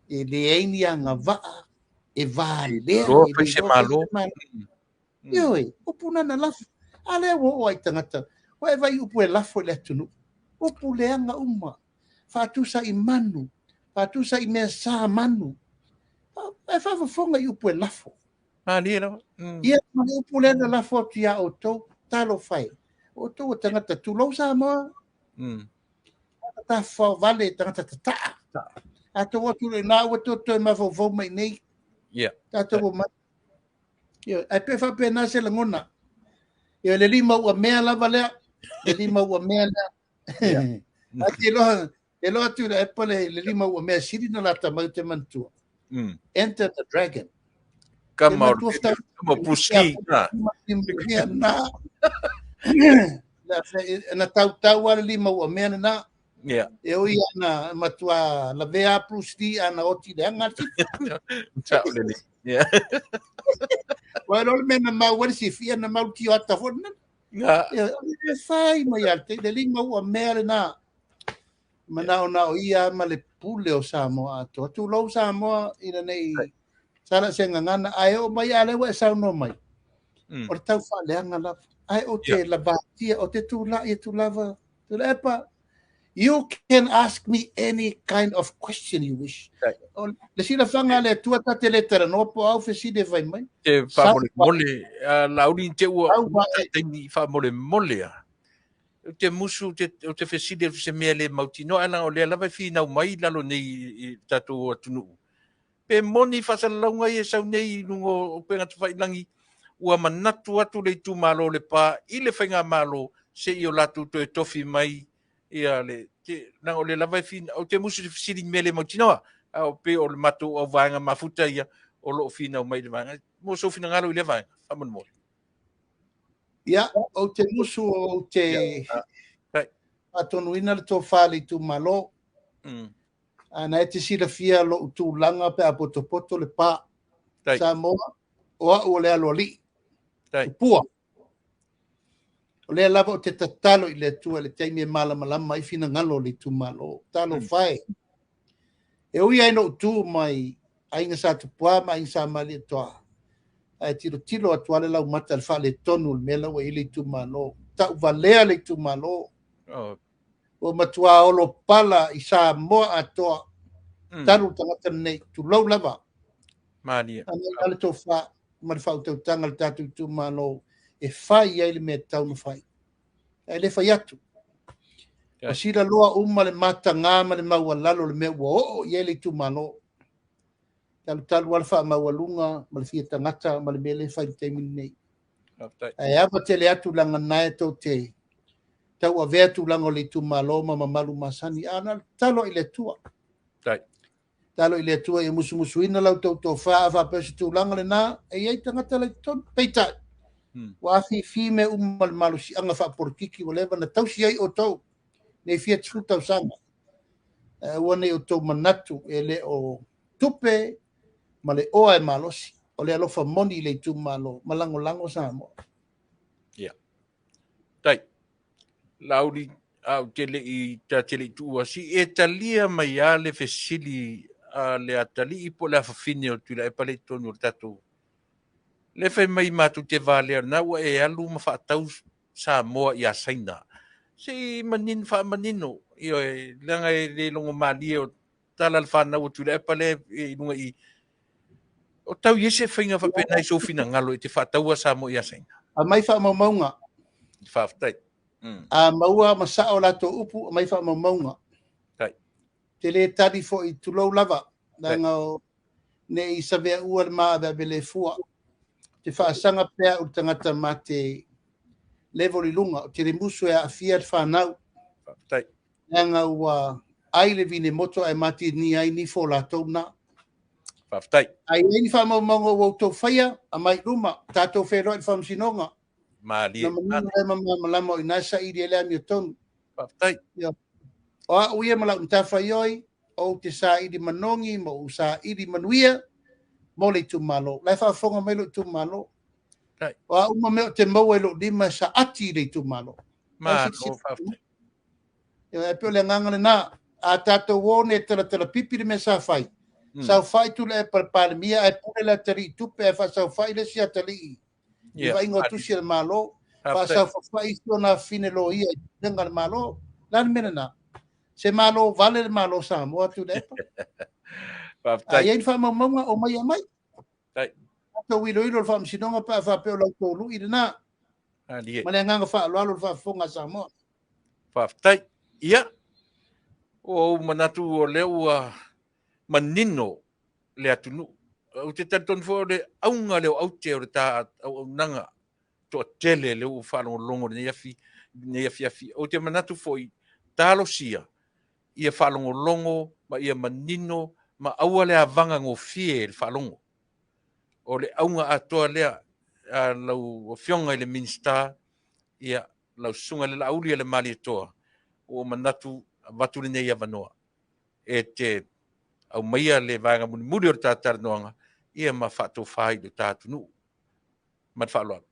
E le eini a ngā waa. E vā lea. Roa pai se malo. Ioi, upu nana lafu. Ale wo ai tangata. Wa e vai upu e lafu le atunu. Upu leanga uma. Whātusa i manu. Whātusa i mea sā manu. E whawhafonga i upu e lafu. Ia, mani upu leanga lafu ati a o tau. Talo whai. O tau o tangata tūlau Samoa. Ta whao vale tangata tataa. Ato watu le nā watu toi mawhau mai nei. Tato wo mai. Ai pe wha pe nā se langona. Le lima ua mea lava lea. Le lima ua mea lea. E loa tu le epa le lima ua mea siri na lata mau te mantua. Enter the dragon. Kama puski. Na tau ala lima ua mea na. E oi ana matua la vea prusti ana oti le angati. Ciao Leni. Wa lo mena ma wari si fia na mau ti ata fona. E fai mai alte le lima ua mea na. Mana ona o ia ma le pule o Samoa to. Tu lo Samoa ina nei sala se ngana ai o mai ale wa sa no mai. O tau fa le anga la. Ai o te la batia o te tula e tulava. Tuilaepa. You can ask me any kind of question you wish. Le sila whanga le tuata te letera no po au whesi de vai mai. Te whamole mole, lauri te ua teimi whamole mole. Te musu, te whesi de se mea le mauti. No ana o le lawa whina mai lalo nei tatou atunu. Pe moni whasalaunga e sau nei nungo o penga tu whailangi. Ua manatu atu le tu malo le pā. I le whainga malo se i o latu to e tofi mai. Ia le na o le lava fin o te musu siri mele mo tinoa o pe o le matu o vanga mafuta ia o lo fina o mai le vanga mo so fina ngalo le vanga famon mo ia o te musu o te atonu ina le to fali tu malo ana e te sira fia lo tu langa pe apoto poto le pa Samoa o le alo li pua o le lava o te tatalo i le tua le teimi e malama i fina ngalo le tu malo. Talo fai. E ui ai no tu mai ainga sa tupua ma ainga sa mali toa. Ai tilo atua le lau mata le fa le tonu le mela wa ili tu malo. Ta uvalea le tu malo. O matua olo pala i Samoa atoa. Talo tangata nei tu lau lava. Mania. Ale to fa ma le fa o tau tanga le tatu tu malo. E fai ai le mea tau no fai. E le fai atu. O sira loa uma le mata ngā ma le maua lalo le mea ua i le tu malo. Talu alfa maua lunga, ma le fia tangata, ma le mea le fai te mini nei. E apa te le atu langa nae tau te tau a vea tu langa le tu malo ma malu masani. Ana talo i le tua. Talo i le tua i musu ina lau tau tau wha a pesi tu langa le nā. E iei tangata le ton peitai. Wa fi me umal malu si anga fa politiki o leva na tau si ai o tau ne fia tsu tau sanga wane o tau manatu ele o tupe male o ai malosi o le alofa moni le tumalo malango Samoa. Ia. Tai. Lauri au tele I ta tele tua si e talia mai ale fesili le atali I po le afafine o Tuilaepa le tonu o tatu. Le fai mai matu te vale na ua e alu ma whaatau Samoa I asaina. Si manin wha manino I o e langa e le longo mali o tala le whanau o Tuilaepa le inunga I o tau yese whainga whapena I sofina ngalo I te whaatau a Samoa I asaina. A mai whaamaunga. Whaafitai. A maua masao lato upu a mai whaamaunga. Tai. Te le tari fo I tulau lava. Nanga o ne I savea ua le maa vea bele fua. Te whaasanga pēr o tangata ma te level I lunga. O te remusu e a fia whanau. Tai. Nanga ua ai le vine moto ai mati ni ai ni fo lato na. Whaafitai. Ai ni whaamaunga o tau whaia a mai luma. Tātou whero I whaamsinonga. Mali. Na manino e malama o inasa I le mi o tonu. Whaafitai. O a uia malau ntafa ioi, o te sa idi manongi, mo sa idi manuia, mo le tumalo. Lai whaafonga mai lo tumalo. O a uma meo te maua lo lima sa ati le tumalo. Malo, whaafitai. E pio le ngangale na, a tato wone tala pipi le me sa whai. Sa whai tu le palemia, e pune la tari tupe, e wha sa whai le si atali. I wa ingo tusi le malo, wha sa whai sio na fine lo ia, denga le malo, lan mena na. Se malo vale le malo Samoa Tuilaepa. Ai ai fa maunga o mai mai. Tai. To wilo le fa msinonga pa fa pe lo to lu ina. Ali. Ma le nganga fa lo fa fonga Samoa. Fa tai. Ia. O manatu o leu manino le atunu. O te tanton fo le aunga leo au te o ta au nanga to tele leu fa longo ne yafi. O te manatu foi talo sia. Ia whalongo ma ia manino, ma aua lea vanga ngō fie le whalongo. O le aunga atoa lea, lau o fionga I le minsta, ia lau sunga le laulia le mali atoa, o manatu watu le nei avanoa. E te au maia le vanga muri o le tātara noanga, ia ma whato whai le tātunu. Ma whaloa.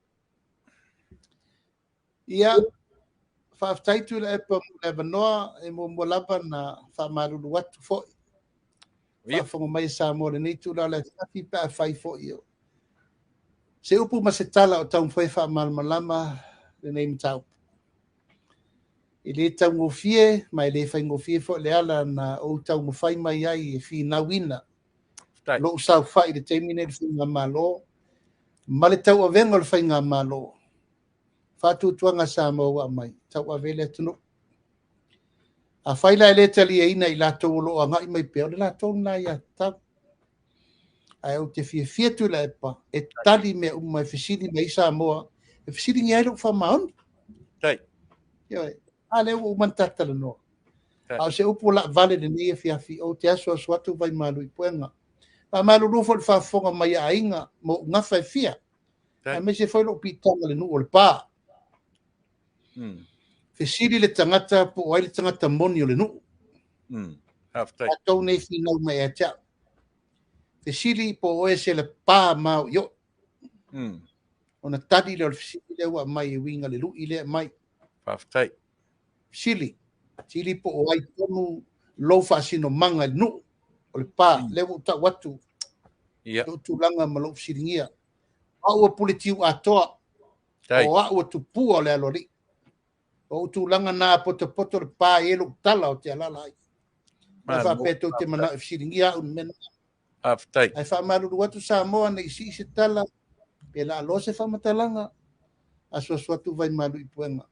Ia, whaafitaitu le epa le avanoa, e mo lava na whaamaruru watu fo. Whaafonga mai Samoa le nei tūra le tafi pa whai fo i o. Se upu ma se tala o taun whai whaamalmalama le nei mtau. I le tau ngofie, mai le whai ngofie fo le ala na o tau ngofai mai ai e whi na wina. Lo usau whai le teimine le whi ngā malo. Ma le tau a venga le whai ngā malo. Whātu tuanga Samoa mai, tau a vele atunu. A whaila e le tali e ina I lātou lo a ngai mai peo, le lātou nā ia tau. Ai au te fia Tuilaepa, e tali me umai whisiri mai Samoa, e whisiri ngi aero whamaon. Tai. Ioi, a leo umantatala noa. Au se upu la vale de nia fiafi, o te aso aswatu vai malu I puenga. A malu rufo le whafonga mai a inga, mo ngawhai fia. A me se whailo pitanga le nuu o le pā. Whisiri le tangata po wai le tangata moni o le nuu. A tau nei whinau mai a tia. Whisiri po oe se le pā mau yo. O na tadi le o le whisiri le ua mai e winga le lui le mai. Whaftai. Whisiri. Whisiri po oai tonu lo whaasino manga le nuu. O le pā, le ta watu. Lo tūlanga ma lo whisiri ngia. Aua pulitiu atoa. O aua tupua le alori. O tūlanga nā poto le pā elu tala o te alalai. Mai whapeto te mana whisiringia un mena. Aftai. Ai whamaruru watu Samoa na isi se tala. Pe la alo se whamatalanga. Aso watu vai malu I puenga.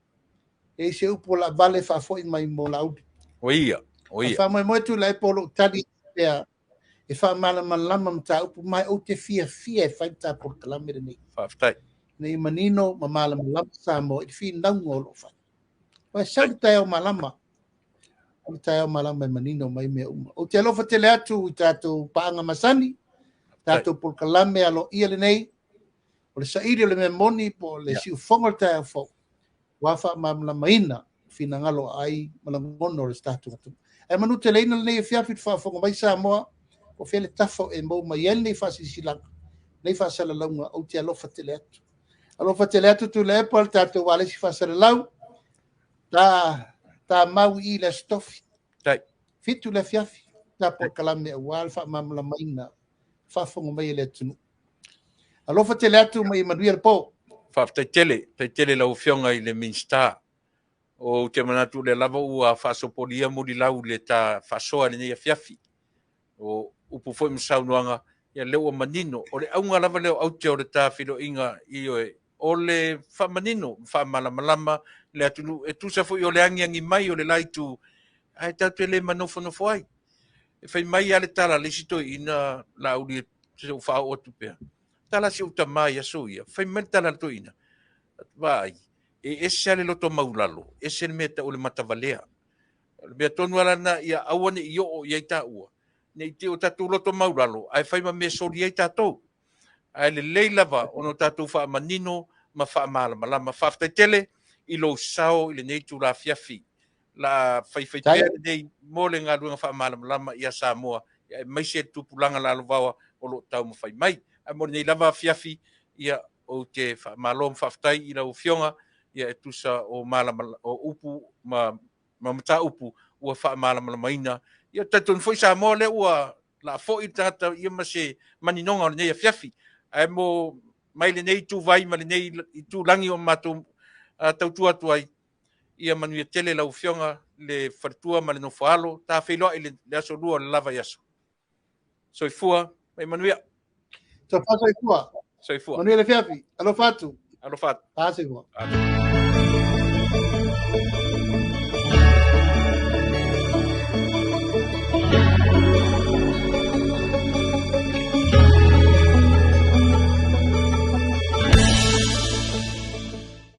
E se upo la vale whafoi mai mo laudi. Oia. Ai whamoe moe tu lai polo tali pea. E whamala malama mta upo mai o te fia e whaita Polokalame nei. Aftai. Nei manino mamala malama Samoa. I fi naungo lo whai. Wai sau Taeao malama. O Taeao malama manino mai mea uma. O te alofa tele atu I tātou paanga masani. Tātou Polokalame alo ia le nei. O le sairi o le memoni po le siu fonga le Taeao fo. Wafa mamlama ina. Fina ngalo ai malangono le tātou atu. E manu te leina le nei e fiafit wha fonga mai Samoa. O fele tafo e mou mai ene whasi silanga. nei whaasalaunga o te alofa te le atu. Alofa te le atu Tuilaepa, tātou wale si whaasalalau, tā mau I le Aso Tofi. Fitu le fiafi, tā Polokalame wale whaamamala maina, whaafonga mai le atunu. Alofa te le atu mai manuia le po. Whaaftele lau fionga I le minsta. O te manatu le lava ua whaasopolia muri lau le tā whaasoa le nei a fiafi. O upu foi msaunuanga, ia leo manino. O le aunga lava leo aute o le tā whiro inga I oe. O le whamanino, whaamalamalama, le atunu, e tusa foi o le angiangi mai o le laitu, ai tatu le manofo ai. E whai mai ale tala le sito ina la uri se o wha o tupea. Tala si uta mai aso ia, whai mai tala to ina. Vai, e ale loto maulalo, ese le meta o le matavalea. Le mea tonu ala na ia awane I o ia ita ua. Nei te o tatu loto maulalo, ai whai ma me sori ia tatou. Ai le leilava ono tatu wha manino, ma wha malama whaftaitele, I lo sao I le nei tu la fiafi. La whaiwhaitea nei mole ngā ruanga wha malama ia Samoa, ia mai se tupulanga la lovawa o lo tau ma whai mai. Ai mo nei lava fiafi, ia o te wha malom whaftai I la ufionga, ia e tusa o malama o upu, ma mata upu, ua wha malama maina. Ia tatun foi Samoa le ua la fo I tata ia ma se maninonga o nei a fiafi. Ai mo mai le nei tu vai ma le nei I tu langi o matou tautua tuai ia manuia tele lau fionga le fartua ma le nofoalo ta whailoa I le aso lua le lava yaso. Soifua, mai manuia. Soifua. Soifua. Manuia le fiafi. Alo fatu. Alo fatu. Pase kua.